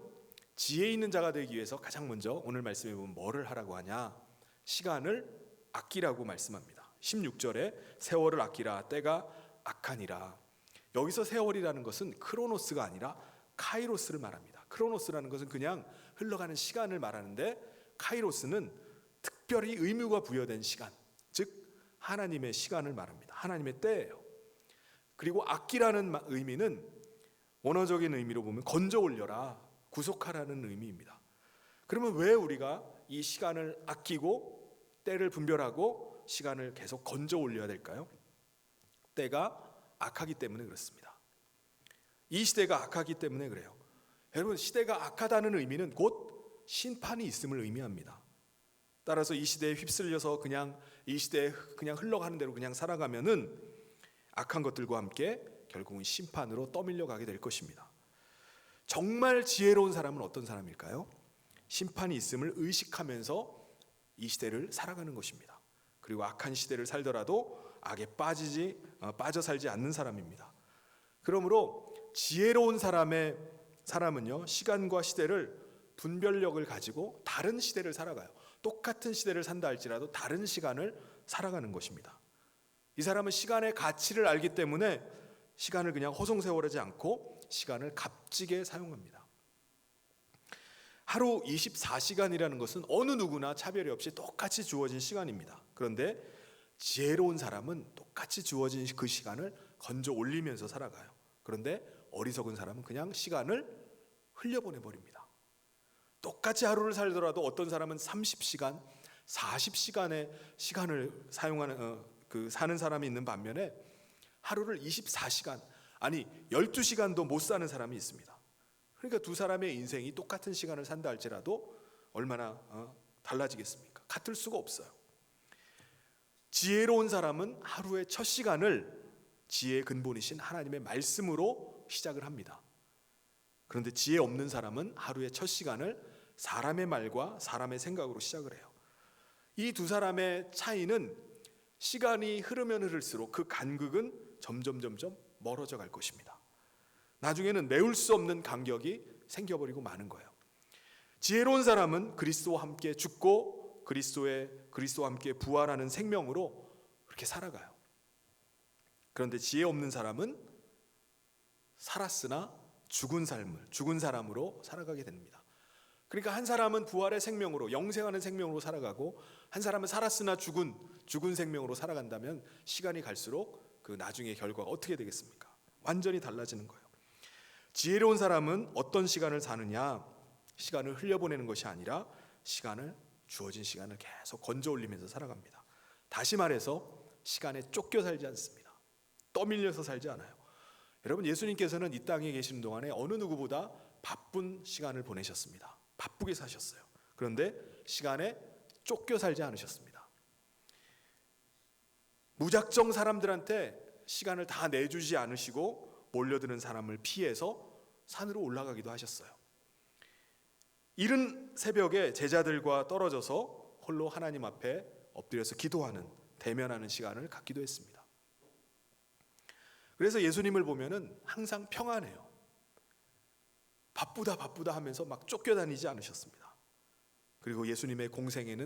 지혜 있는 자가 되기 위해서 가장 먼저 오늘 말씀에 보면 뭐를 하라고 하냐? 시간을 아끼라고 말씀합니다. 16절에 세월을 아끼라 때가 악하니라. 여기서 세월이라는 것은 크로노스가 아니라 카이로스를 말합니다. 크로노스라는 것은 그냥 흘러가는 시간을 말하는데 카이로스는 특별히 의무가 부여된 시간, 즉 하나님의 시간을 말합니다. 하나님의 때예요. 그리고 아끼라는 의미는 원어적인 의미로 보면 건져 올려라, 구속하라는 의미입니다. 그러면 왜 우리가 이 시간을 아끼고 때를 분별하고 시간을 계속 건져 올려야 될까요? 때가 악하기 때문에 그렇습니다. 이 시대가 악하기 때문에 그래요. 여러분, 시대가 악하다는 의미는 곧 심판이 있음을 의미합니다. 따라서 이 시대에 휩쓸려서 그냥 이 시대에 그냥 흘러가는 대로 그냥 살아가면은 악한 것들과 함께 결국은 심판으로 떠밀려 가게 될 것입니다. 정말 지혜로운 사람은 어떤 사람일까요? 심판이 있음을 의식하면서 이 시대를 살아가는 것입니다. 그리고 악한 시대를 살더라도 악에 빠져 살지 않는 사람입니다. 그러므로 지혜로운 사람은요, 시간과 시대를 분별력을 가지고 다른 시대를 살아가요. 똑같은 시대를 산다 할지라도 다른 시간을 살아가는 것입니다. 이 사람은 시간의 가치를 알기 때문에 시간을 그냥 허송세월하지 않고 시간을 값지게 사용합니다. 하루 24시간이라는 것은 어느 누구나 차별이 없이 똑같이 주어진 시간입니다. 그런데 지혜로운 사람은 똑같이 주어진 그 시간을 건져 올리면서 살아가요. 그런데 어리석은 사람은 그냥 시간을 흘려보내버립니다. 똑같이 하루를 살더라도 어떤 사람은 30시간, 40시간의 시간을 사는 사람이 있는 반면에 하루를 24시간, 아니 12시간도 못 사는 사람이 있습니다. 그러니까 두 사람의 인생이 똑같은 시간을 산다 할지라도 얼마나 달라지겠습니까? 같을 수가 없어요. 지혜로운 사람은 하루의 첫 시간을 지혜의 근본이신 하나님의 말씀으로 시작을 합니다. 그런데 지혜 없는 사람은 하루의 첫 시간을 사람의 말과 사람의 생각으로 시작을 해요. 이 두 사람의 차이는 시간이 흐르면 흐를수록 그 간극은 점점 멀어져 갈 것입니다. 나중에는 메울 수 없는 간격이 생겨버리고 마는 거예요. 지혜로운 사람은 그리스도와 함께 죽고 그리스도와 함께 부활하는 생명으로 그렇게 살아가요. 그런데 지혜 없는 사람은 살았으나 죽은 사람으로 살아가게 됩니다. 그러니까 한 사람은 부활의 생명으로 영생하는 생명으로 살아가고 한 사람은 살았으나 죽은 생명으로 살아간다면 시간이 갈수록 그 나중의 결과가 어떻게 되겠습니까? 완전히 달라지는 거예요. 지혜로운 사람은 어떤 시간을 사느냐? 시간을 흘려보내는 것이 아니라 주어진 시간을 계속 건져 올리면서 살아갑니다. 다시 말해서 시간에 쫓겨 살지 않습니다. 떠밀려서 살지 않아요. 여러분, 예수님께서는 이 땅에 계신 동안에 어느 누구보다 바쁜 시간을 보내셨습니다. 바쁘게 사셨어요. 그런데 시간에 쫓겨 살지 않으셨습니다. 무작정 사람들한테 시간을 다 내주지 않으시고 몰려드는 사람을 피해서 산으로 올라가기도 하셨어요. 이른 새벽에 제자들과 떨어져서 홀로 하나님 앞에 엎드려서 기도하는, 대면하는 시간을 갖기도 했습니다. 그래서 예수님을 보면은 항상 평안해요. 바쁘다 하면서 막 쫓겨다니지 않으셨습니다. 그리고 예수님의 공생의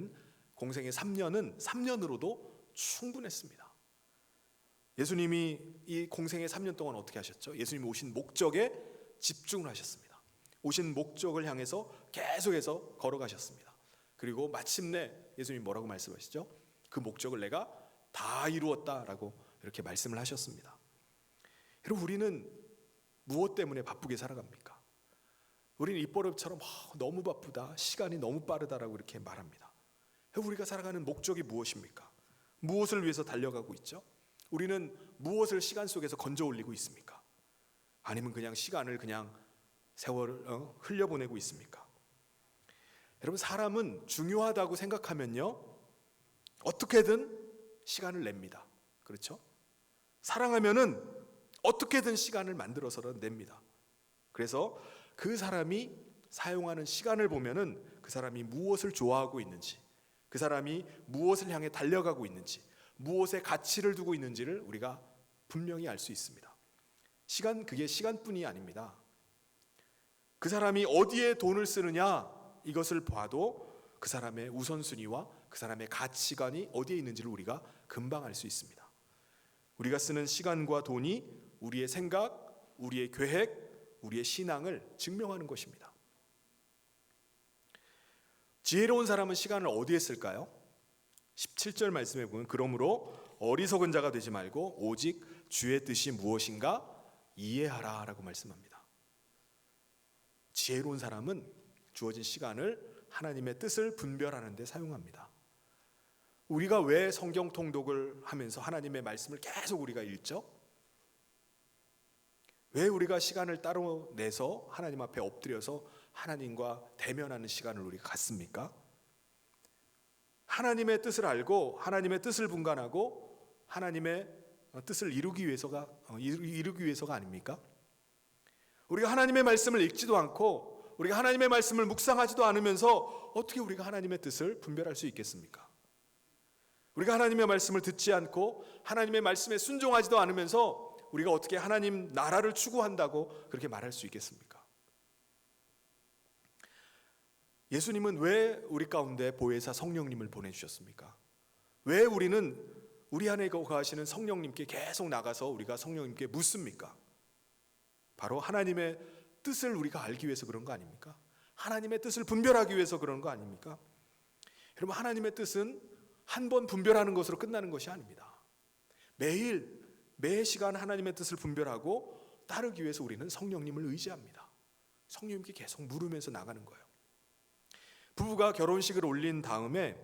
3년은 3년으로도 충분했습니다. 예수님이 이 공생의 3년 동안 어떻게 하셨죠? 예수님이 오신 목적에 집중을 하셨습니다. 오신 목적을 향해서 계속해서 걸어가셨습니다. 그리고 마침내 예수님이 뭐라고 말씀하시죠? 그 목적을 내가 다 이루었다라고 이렇게 말씀을 하셨습니다. 여러분, 우리는 무엇 때문에 바쁘게 살아갑니까? 우리는 입버릇처럼 너무 바쁘다, 시간이 너무 빠르다라고 이렇게 말합니다. 우리가 살아가는 목적이 무엇입니까? 무엇을 위해서 달려가고 있죠? 우리는 무엇을 시간 속에서 건져 올리고 있습니까? 아니면 그냥 시간을 세월을 흘려보내고 있습니까? 여러분, 사람은 중요하다고 생각하면요, 어떻게든 시간을 냅니다. 그렇죠? 사랑하면은 어떻게든 시간을 만들어서 냅니다. 그래서 그 사람이 사용하는 시간을 보면은 그 사람이 무엇을 좋아하고 있는지, 그 사람이 무엇을 향해 달려가고 있는지, 무엇에 가치를 두고 있는지를 우리가 분명히 알 수 있습니다. 그게 시간뿐이 아닙니다. 그 사람이 어디에 돈을 쓰느냐, 이것을 봐도 그 사람의 우선순위와 그 사람의 가치관이 어디에 있는지를 우리가 금방 알 수 있습니다. 우리가 쓰는 시간과 돈이 우리의 생각, 우리의 계획, 우리의 신앙을 증명하는 것입니다. 지혜로운 사람은 시간을 어디에 쓸까요? 17절 말씀에 보면 그러므로 어리석은 자가 되지 말고 오직 주의 뜻이 무엇인가 이해하라 라고 말씀합니다. 지혜로운 사람은 주어진 시간을 하나님의 뜻을 분별하는 데 사용합니다. 우리가 왜 성경 통독을 하면서 하나님의 말씀을 계속 우리가 읽죠? 왜 우리가 시간을 따로 내서 하나님 앞에 엎드려서 하나님과 대면하는 시간을 우리가 갖습니까? 하나님의 뜻을 알고 하나님의 뜻을 분간하고 하나님의 뜻을 이루기 위해서가 아닙니까? 우리가 하나님의 말씀을 읽지도 않고 우리가 하나님의 말씀을 묵상하지도 않으면서 어떻게 우리가 하나님의 뜻을 분별할 수 있겠습니까? 우리가 하나님의 말씀을 듣지 않고 하나님의 말씀에 순종하지도 않으면서 우리가 어떻게 하나님 나라를 추구한다고 그렇게 말할 수 있겠습니까? 예수님은 왜 우리 가운데 보혜사 성령님을 보내주셨습니까? 왜 우리는 우리 안에 거하시는 성령님께 계속 나가서 우리가 성령님께 묻습니까? 바로 하나님의 뜻을 우리가 알기 위해서 그런 거 아닙니까? 하나님의 뜻을 분별하기 위해서 그런 거 아닙니까? 여러분, 하나님의 뜻은 한 번 분별하는 것으로 끝나는 것이 아닙니다. 매 시간 하나님의 뜻을 분별하고 따르기 위해서 우리는 성령님을 의지합니다. 성령님께 계속 물으면서 나가는 거예요. 부부가 결혼식을 올린 다음에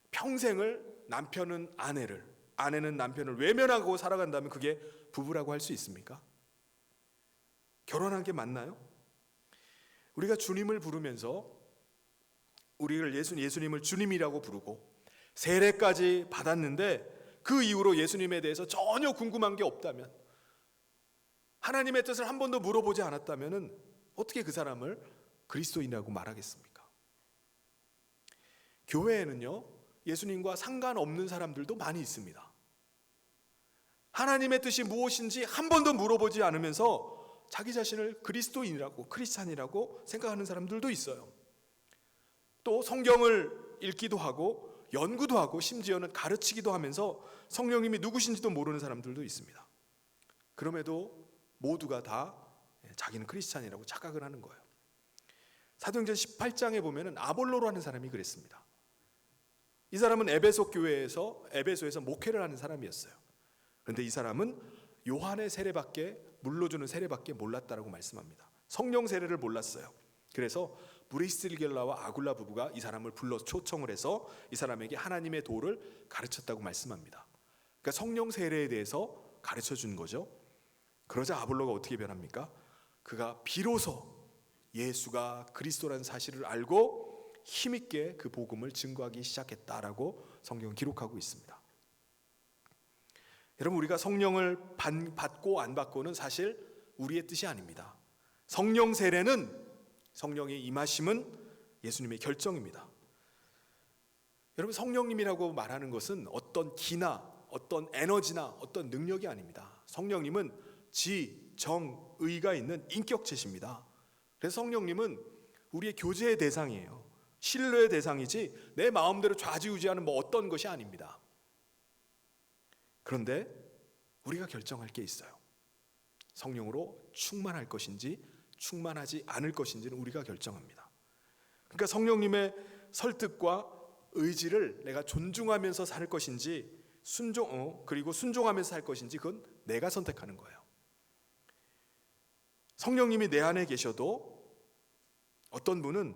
평생을 남편은 아내는 남편을 외면하고 살아간다면 그게 부부라고 할 수 있습니까? 결혼한 게 맞나요? 우리가 주님을 부르면서 우리를 예수님을 주님이라고 부르고 세례까지 받았는데 그 이후로 예수님에 대해서 전혀 궁금한 게 없다면, 하나님의 뜻을 한 번도 물어보지 않았다면 어떻게 그 사람을 그리스도인이라고 말하겠습니까? 교회에는요, 예수님과 상관없는 사람들도 많이 있습니다. 하나님의 뜻이 무엇인지 한 번도 물어보지 않으면서 자기 자신을 그리스도인이라고, 크리스찬이라고 생각하는 사람들도 있어요. 또 성경을 읽기도 하고 연구도 하고 심지어는 가르치기도 하면서 성령님이 누구신지도 모르는 사람들도 있습니다. 그럼에도 모두가 다 자기는 크리스찬이라고 착각을 하는 거예요. 사도행전 18장에 보면은 아볼로라는 사람이 그랬습니다. 이 사람은 에베소에서 목회를 하는 사람이었어요. 그런데 이 사람은 요한의 세례밖에, 물로 주는 세례밖에 몰랐다라고 말씀합니다. 성령 세례를 몰랐어요. 그래서 브리스길라와 아굴라 부부가 이 사람을 불러 초청을 해서 이 사람에게 하나님의 도를 가르쳤다고 말씀합니다. 그러니까 성령 세례에 대해서 가르쳐 준 거죠. 그러자 아볼로가 어떻게 변합니까? 그가 비로소 예수가 그리스도라는 사실을 알고 힘있게 그 복음을 증거하기 시작했다라고 성경은 기록하고 있습니다. 여러분, 우리가 성령을 받고 안 받고는 사실 우리의 뜻이 아닙니다. 성령 세례는, 성령의 임하심은 예수님의 결정입니다. 여러분, 성령님이라고 말하는 것은 어떤 기나 어떤 에너지나 어떤 능력이 아닙니다. 성령님은 지, 정, 의가 있는 인격체십니다. 그래서 성령님은 우리의 교제의 대상이에요. 신뢰의 대상이지 내 마음대로 좌지우지하는 어떤 것이 아닙니다. 그런데 우리가 결정할 게 있어요. 성령으로 충만할 것인지 충만하지 않을 것인지는 우리가 결정합니다. 그러니까 성령님의 설득과 의지를 내가 존중하면서 살 것인지 그리고 순종하면서 살 것인지 그건 내가 선택하는 거예요. 성령님이 내 안에 계셔도 어떤 분은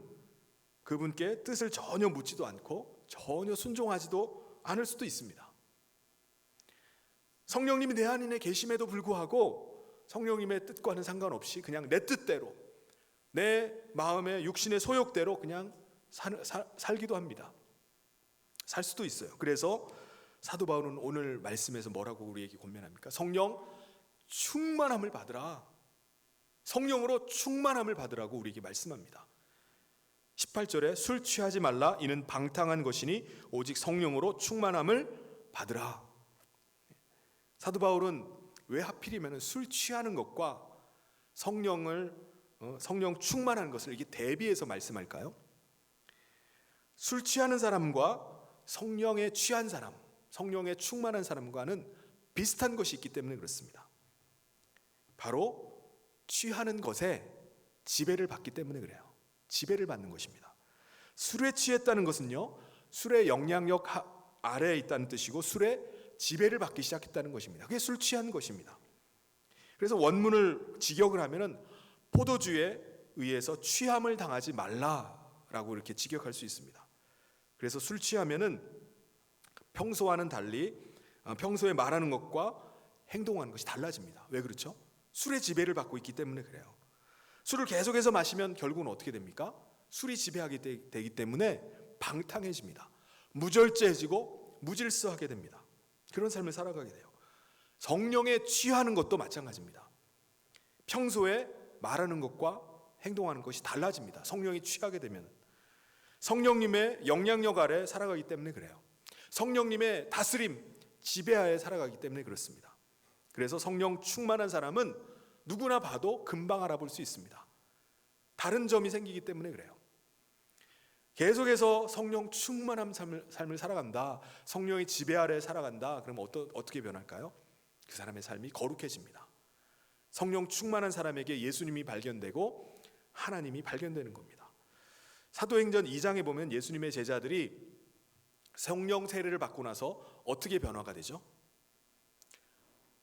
그분께 뜻을 전혀 묻지도 않고 전혀 순종하지도 않을 수도 있습니다. 성령님이 내 안에 계심에도 불구하고 성령님의 뜻과는 상관없이 그냥 내 뜻대로, 내 마음의 육신의 소욕대로 그냥 살기도 합니다. 살 수도 있어요. 그래서 사도 바울은 오늘 말씀에서 뭐라고 우리에게 권면합니까? 성령 충만함을 받으라. 성령으로 충만함을 받으라고 우리에게 말씀합니다. 18절에 술 취하지 말라 이는 방탕한 것이니 오직 성령으로 충만함을 받으라. 사도 바울은 왜 하필이면 술 취하는 것과 성령 충만한 것을 이게 대비해서 말씀할까요? 술 취하는 사람과 성령에 취한 사람, 성령에 충만한 사람과는 비슷한 것이 있기 때문에 그렇습니다. 바로 취하는 것에 지배를 받기 때문에 그래요. 지배를 받는 것입니다. 술에 취했다는 것은요, 술의 영향력 아래에 있다는 뜻이고 술에 지배를 받기 시작했다는 것입니다. 그게 술 취한 것입니다. 그래서 원문을 직역을 하면은 포도주에 의해서 취함을 당하지 말라라고 이렇게 직역할 수 있습니다. 그래서 술 취하면은 평소와는 달리 평소에 말하는 것과 행동하는 것이 달라집니다. 왜 그렇죠? 술의 지배를 받고 있기 때문에 그래요. 술을 계속해서 마시면 결국은 어떻게 됩니까? 술이 지배하게 되기 때문에 방탕해집니다. 무절제해지고 무질서하게 됩니다. 그런 삶을 살아가게 돼요. 성령에 취하는 것도 마찬가지입니다. 평소에 말하는 것과 행동하는 것이 달라집니다. 성령이 취하게 되면 성령님의 영향력 아래 살아가기 때문에 그래요. 성령님의 다스림, 지배하에 살아가기 때문에 그렇습니다. 그래서 성령 충만한 사람은 누구나 봐도 금방 알아볼 수 있습니다. 다른 점이 생기기 때문에 그래요. 계속해서 성령 충만한 삶을 살아간다, 성령의 지배 아래 살아간다, 그러면 어떻게 변할까요? 그 사람의 삶이 거룩해집니다. 성령 충만한 사람에게 예수님이 발견되고 하나님이 발견되는 겁니다. 사도행전 2장에 보면 예수님의 제자들이 성령 세례를 받고 나서 어떻게 변화가 되죠?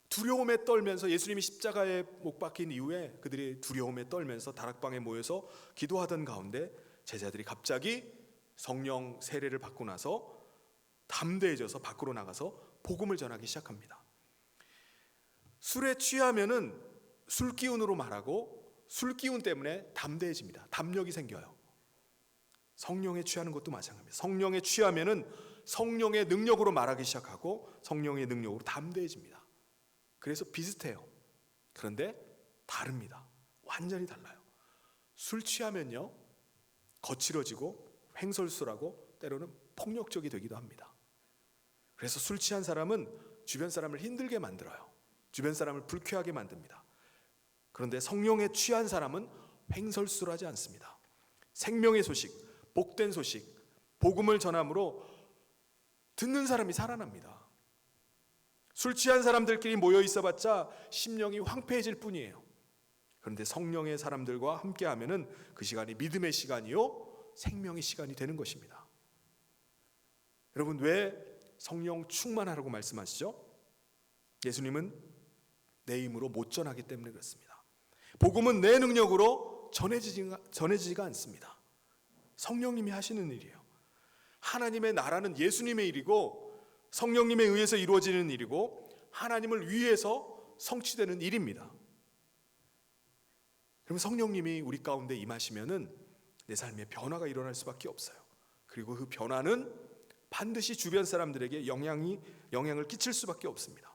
두려움에 떨면서, 예수님이 십자가에 못 박힌 이후에 그들이 두려움에 떨면서 다락방에 모여서 기도하던 가운데 제자들이 갑자기 성령 세례를 받고 나서 담대해져서 밖으로 나가서 복음을 전하기 시작합니다. 술에 취하면은 술 기운으로 말하고 술 기운 때문에 담대해집니다. 담력이 생겨요. 성령에 취하는 것도 마찬가지입니다. 성령에 취하면은 성령의 능력으로 말하기 시작하고 성령의 능력으로 담대해집니다. 그래서 비슷해요. 그런데 다릅니다. 완전히 달라요. 술 취하면요, 거칠어지고 횡설수라고 때로는 폭력적이 되기도 합니다. 그래서 술 취한 사람은 주변 사람을 힘들게 만들어요. 주변 사람을 불쾌하게 만듭니다. 그런데 성령에 취한 사람은 횡설수하지 않습니다. 생명의 소식, 복된 소식, 복음을 전함으로 듣는 사람이 살아납니다. 술 취한 사람들끼리 모여 있어봤자 심령이 황폐해질 뿐이에요. 그런데 성령의 사람들과 함께하면은 그 시간이 믿음의 시간이요, 생명의 시간이 되는 것입니다. 여러분, 왜 성령 충만하라고 말씀하시죠? 예수님은 내 힘으로 못 전하기 때문에 그렇습니다. 복음은 내 능력으로 전해지지가 않습니다. 성령님이 하시는 일이에요. 하나님의 나라는 예수님의 일이고 성령님에 의해서 이루어지는 일이고 하나님을 위해서 성취되는 일입니다. 그럼 성령님이 우리 가운데 임하시면은 내 삶에 변화가 일어날 수밖에 없어요. 그리고 그 변화는 반드시 주변 사람들에게 영향을 끼칠 수밖에 없습니다.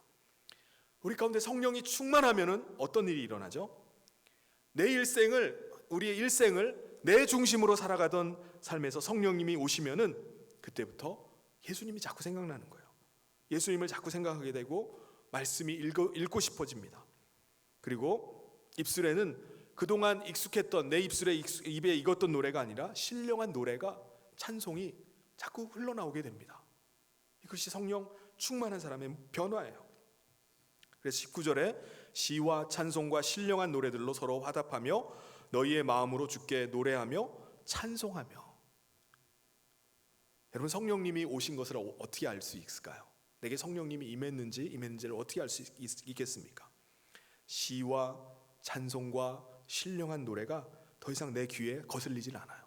우리 가운데 성령이 충만하면은 어떤 일이 일어나죠? 우리의 일생을 내 중심으로 살아가던 삶에서 성령님이 오시면은 그때부터 예수님이 자꾸 생각나는 거예요. 예수님을 자꾸 생각하게 되고 말씀이 읽고 싶어집니다. 그리고 입술에는 그동안 익숙했던 내 입에 익었던 노래가 아니라 신령한 노래가, 찬송이 자꾸 흘러나오게 됩니다. 이것이 성령 충만한 사람의 변화예요. 그래서 19절에 시와 찬송과 신령한 노래들로 서로 화답하며 너희의 마음으로 주께 노래하며 찬송하며. 여러분, 성령님이 오신 것을 어떻게 알 수 있을까요? 내게 성령님이 임했는지를 어떻게 알 수 있겠습니까? 시와 찬송과 신령한 노래가 더 이상 내 귀에 거슬리질 않아요.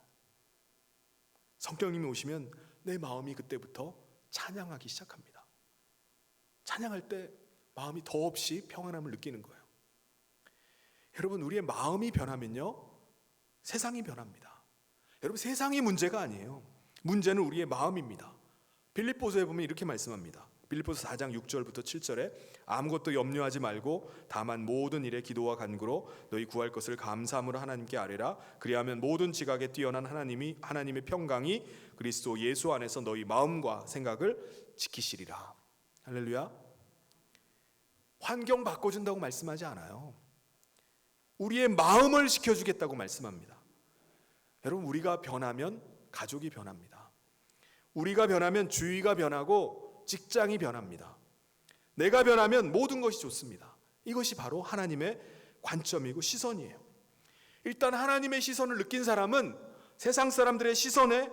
성령님이 오시면 내 마음이 그때부터 찬양하기 시작합니다. 찬양할 때 마음이 더없이 평안함을 느끼는 거예요. 여러분, 우리의 마음이 변하면요, 세상이 변합니다. 여러분, 세상이 문제가 아니에요. 문제는 우리의 마음입니다. 빌립보서에 보면 이렇게 말씀합니다. 빌립보서 4장 6절부터 7절에 아무것도 염려하지 말고 다만 모든 일에 기도와 간구로 너희 구할 것을 감사함으로 하나님께 아뢰라. 그리하면 모든 지각에 뛰어난 하나님의 평강이 그리스도 예수 안에서 너희 마음과 생각을 지키시리라. 할렐루야. 환경 바꿔준다고 말씀하지 않아요. 우리의 마음을 지켜주겠다고 말씀합니다. 여러분, 우리가 변하면 가족이 변합니다. 우리가 변하면 주위가 변하고 직장이 변합니다. 내가 변하면 모든 것이 좋습니다. 이것이 바로 하나님의 관점이고 시선이에요. 일단 하나님의 시선을 느낀 사람은 세상 사람들의 시선에,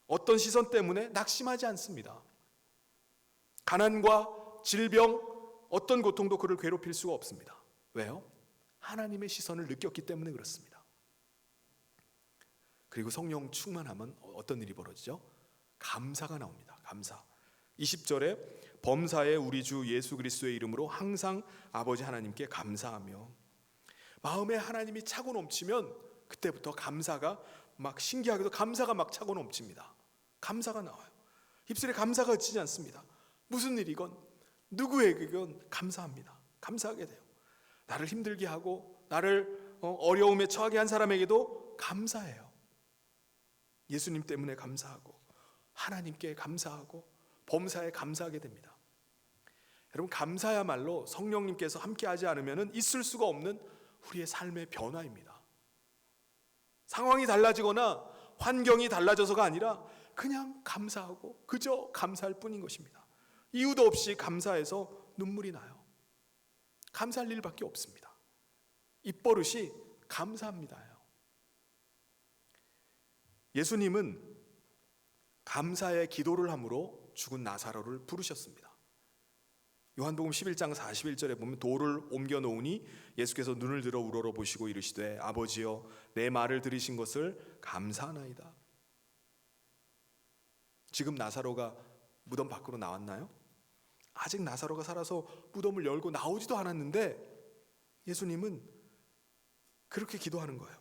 어떤 시선 때문에 낙심하지 않습니다. 가난과 질병, 어떤 고통도 그를 괴롭힐 수가 없습니다. 왜요? 하나님의 시선을 느꼈기 때문에 그렇습니다. 그리고 성령 충만하면 어떤 일이 벌어지죠? 감사가 나옵니다. 감사. 20절에 범사에 우리 주 예수 그리스도의 이름으로 항상 아버지 하나님께 감사하며, 마음에 하나님이 차고 넘치면 그때부터 감사가 막, 신기하게도 감사가 막 차고 넘칩니다. 감사가 나와요. 입술에 감사가 그치지 않습니다. 무슨 일이건 누구에게건 감사합니다. 감사하게 돼요. 나를 힘들게 하고 나를 어려움에 처하게 한 사람에게도 감사해요. 예수님 때문에 감사하고 하나님께 감사하고 범사에 감사하게 됩니다. 여러분, 감사야말로 성령님께서 함께하지 않으면 있을 수가 없는 우리의 삶의 변화입니다. 상황이 달라지거나 환경이 달라져서가 아니라 그냥 감사하고 그저 감사할 뿐인 것입니다. 이유도 없이 감사해서 눈물이 나요. 감사할 일밖에 없습니다. 입버릇이 감사합니다요. 예수님은 감사의 기도를 함으로 죽은 나사로를 부르셨습니다. 요한복음 11장 41절에 보면 돌을 옮겨 놓으니 예수께서 눈을 들어 우러러 보시고 이르시되 아버지여 내 말을 들으신 것을 감사하나이다. 지금 나사로가 무덤 밖으로 나왔나요? 아직 나사로가 살아서 무덤을 열고 나오지도 않았는데 예수님은 그렇게 기도하는 거예요.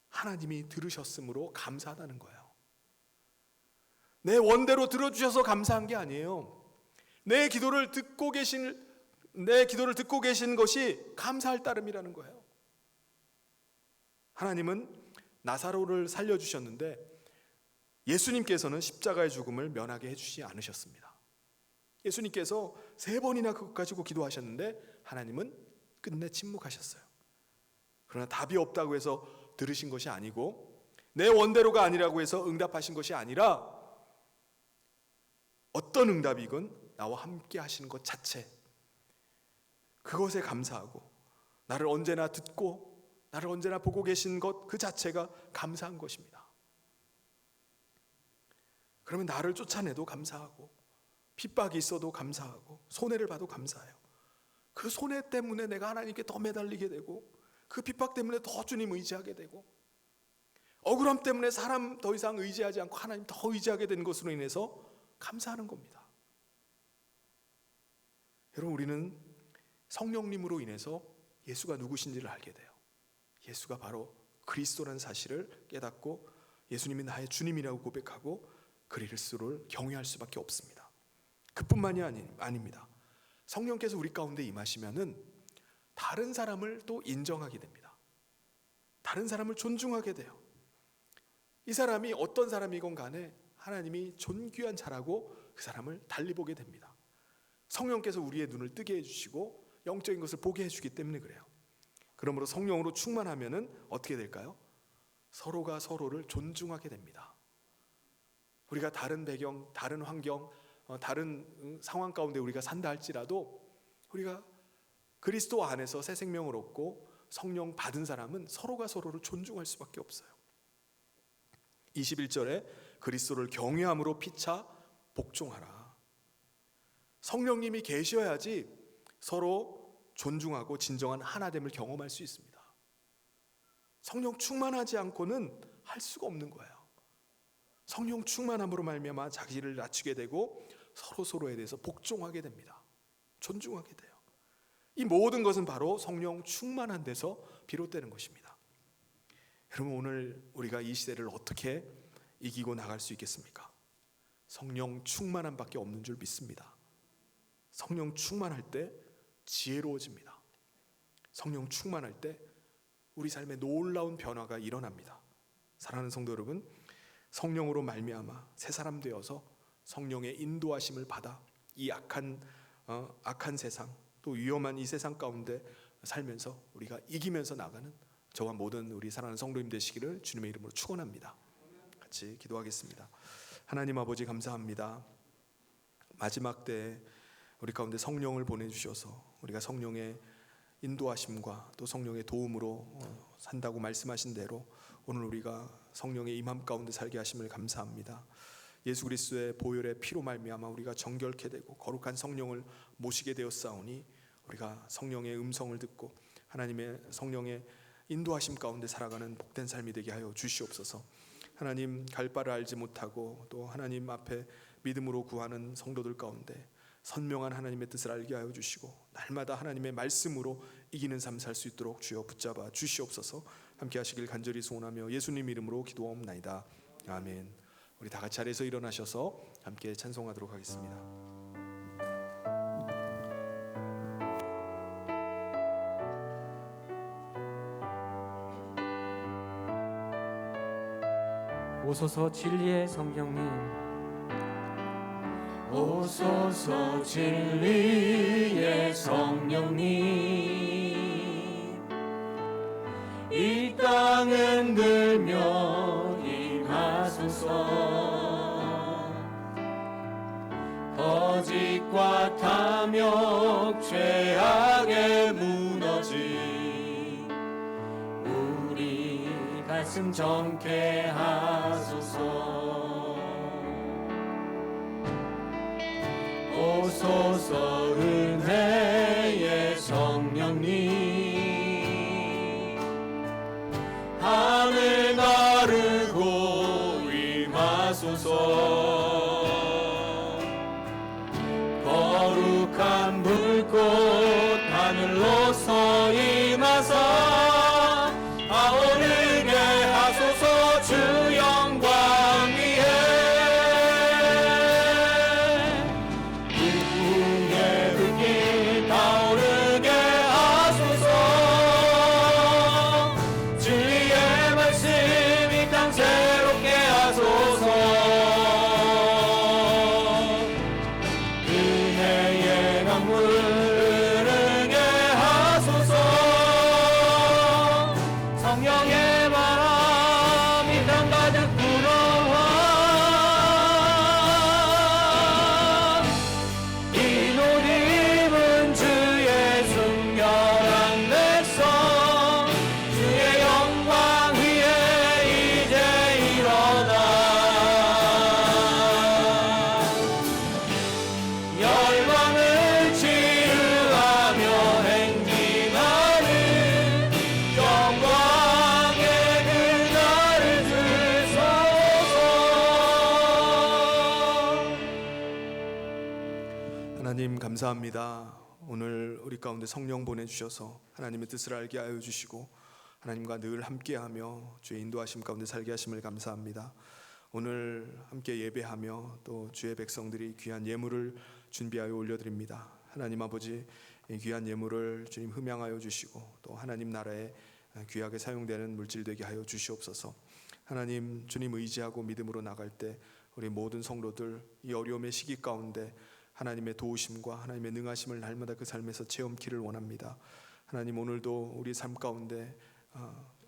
하나님이 들으셨으므로 감사하다는 거예요. 내 원대로 들어주셔서 감사한 게 아니에요. 내 기도를 듣고 계신 것이 감사할 따름이라는 거예요. 하나님은 나사로를 살려주셨는데 예수님께서는 십자가의 죽음을 면하게 해주지 않으셨습니다. 예수님께서 3번이나 그것 가지고 기도하셨는데 하나님은 끝내 침묵하셨어요. 그러나 답이 없다고 해서 들으신 것이 아니고 내 원대로가 아니라고 해서 응답하신 것이 아니라 어떤 응답이건 나와 함께 하시는 것 자체, 그것에 감사하고 나를 언제나 듣고 나를 언제나 보고 계신 것 그 자체가 감사한 것입니다. 그러면 나를 쫓아내도 감사하고 핍박이 있어도 감사하고 손해를 봐도 감사해요. 그 손해 때문에 내가 하나님께 더 매달리게 되고 그 핍박 때문에 더 주님 의지하게 되고 억울함 때문에 사람 더 이상 의지하지 않고 하나님 더 의지하게 되는 것으로 인해서 감사하는 겁니다. 여러분, 우리는 성령님으로 인해서 예수가 누구신지를 알게 돼요. 예수가 바로 그리스도라는 사실을 깨닫고 예수님이 나의 주님이라고 고백하고 그리스도를 경외할 수밖에 없습니다. 그뿐만이 아닙니다. 성령께서 우리 가운데 임하시면은 다른 사람을 또 인정하게 됩니다. 다른 사람을 존중하게 돼요. 이 사람이 어떤 사람이건 간에 하나님이 존귀한 자라고 그 사람을 달리 보게 됩니다. 성령께서 우리의 눈을 뜨게 해주시고 영적인 것을 보게 해주기 때문에 그래요. 그러므로 성령으로 충만하면은 어떻게 될까요? 서로가 서로를 존중하게 됩니다. 우리가 다른 배경, 다른 환경, 다른 상황 가운데 우리가 산다 할지라도 우리가 그리스도 안에서 새 생명을 얻고 성령 받은 사람은 서로가 서로를 존중할 수밖에 없어요. 21절에 그리스도를 경외함으로 피차 복종하라. 성령님이 계셔야지 서로 존중하고 진정한 하나됨을 경험할 수 있습니다. 성령 충만하지 않고는 할 수가 없는 거예요. 성령 충만함으로 말미암아 자기를 낮추게 되고 서로에 대해서 복종하게 됩니다. 존중하게 돼요. 이 모든 것은 바로 성령 충만한 데서 비롯되는 것입니다. 여러분, 오늘 우리가 이 시대를 어떻게 이기고 나갈 수 있겠습니까? 성령 충만함밖에 없는 줄 믿습니다. 성령 충만할 때 지혜로워집니다. 성령 충만할 때 우리 삶에 놀라운 변화가 일어납니다. 사랑하는 성도 여러분, 성령으로 말미암아 새 사람 되어서 성령의 인도하심을 받아 이 악한 세상, 또 위험한 이 세상 가운데 살면서 우리가 이기면서 나가는 저와 모든 우리 사랑하는 성도님 되시기를 주님의 이름으로 축원합니다. 같이 기도하겠습니다. 하나님 아버지 감사합니다. 마지막 때 우리 가운데 성령을 보내주셔서 우리가 성령의 인도하심과 또 성령의 도움으로 산다고 말씀하신 대로 오늘 우리가 성령의 임함 가운데 살게 하심을 감사합니다. 예수 그리스도의 보혈의 피로 말미암아 우리가 정결케 되고 거룩한 성령을 모시게 되었사오니 우리가 성령의 음성을 듣고 하나님의 성령의 인도하심 가운데 살아가는 복된 삶이 되게 하여 주시옵소서. 하나님 갈 바를 알지 못하고 또 하나님 앞에 믿음으로 구하는 성도들 가운데 선명한 하나님의 뜻을 알게 하여 주시고 날마다 하나님의 말씀으로 이기는 삶 살 수 있도록 주여 붙잡아 주시옵소서. 함께 하시길 간절히 소원하며 예수님 이름으로 기도하옵나이다. 아멘. 우리 다 같이 자리에서 일어나셔서 함께 찬송하도록 하겠습니다. 오소서 진리의 성령님, 오소서 진리의 성령님, 이 땅 흔들며 임하소서. 거짓과 탐욕 죄악에 무너진 우리 가슴 정케 하소서. 오소서 은혜의 성령님, 하늘 가르고 임하소서. 거룩한 불꽃 하늘로서 임하사 아오르게 하소서. 주 영광 위에 부흥의 불길 타오르게 하소서. 진리의 말씀 이 땅 새롭게 하소서. 은혜의 강물 흐르게 하소서. 성령의 바람 이 땅 가득 불어와 이 옷 입은 주의 순결한 백성 주의 영광 위에 이제 일어나 열방을 치유하며 행진하는 영광의 그날을 주소서. 하나님 감사합니다. 오늘 우리 가운데 성령 보내주셔서 하나님의 뜻을 알게 하여 주시고 하나님과 늘 함께하며 주의 인도하심 가운데 살게 하심을 감사합니다. 오늘 함께 예배하며 또 주의 백성들이 귀한 예물을 준비하여 올려드립니다. 하나님 아버지, 이 귀한 예물을 주님 흠양하여 주시고 또 하나님 나라에 귀하게 사용되는 물질 되게 하여 주시옵소서. 하나님 주님 의지하고 믿음으로 나갈 때 우리 모든 성도들 이 어려움의 시기 가운데 하나님의 도우심과 하나님의 능하심을 날마다 그 삶에서 체험키를 원합니다. 하나님 오늘도 우리 삶 가운데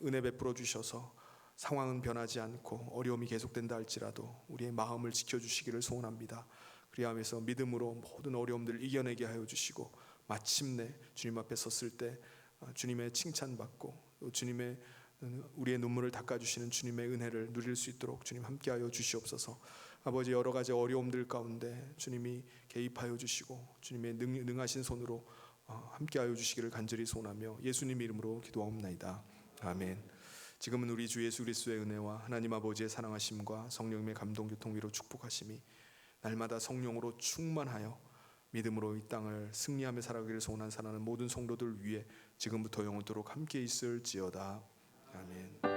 은혜 베풀어 주셔서 상황은 변하지 않고 어려움이 계속된다 할지라도 우리의 마음을 지켜주시기를 소원합니다. 그리하면서 믿음으로 모든 어려움들을 이겨내게 하여 주시고 마침내 주님 앞에 섰을 때 주님의 칭찬받고 또 주님의 우리의 눈물을 닦아주시는 주님의 은혜를 누릴 수 있도록 주님 함께하여 주시옵소서. 아버지 여러 가지 어려움들 가운데 주님이 개입하여 주시고 주님의 능하신 손으로 함께하여 주시기를 간절히 소원하며 예수님 이름으로 기도하옵나이다. 아멘. 지금은 우리 주 예수 그리스도의 은혜와 하나님 아버지의 사랑하심과 성령님의 감동 교통 위로 축복하심이 날마다 성령으로 충만하여 믿음으로 이 땅을 승리하며 살아가기를 소원한 사랑하는 모든 성도들 위해 지금부터 영원토록 함께 있을지어다. 아멘.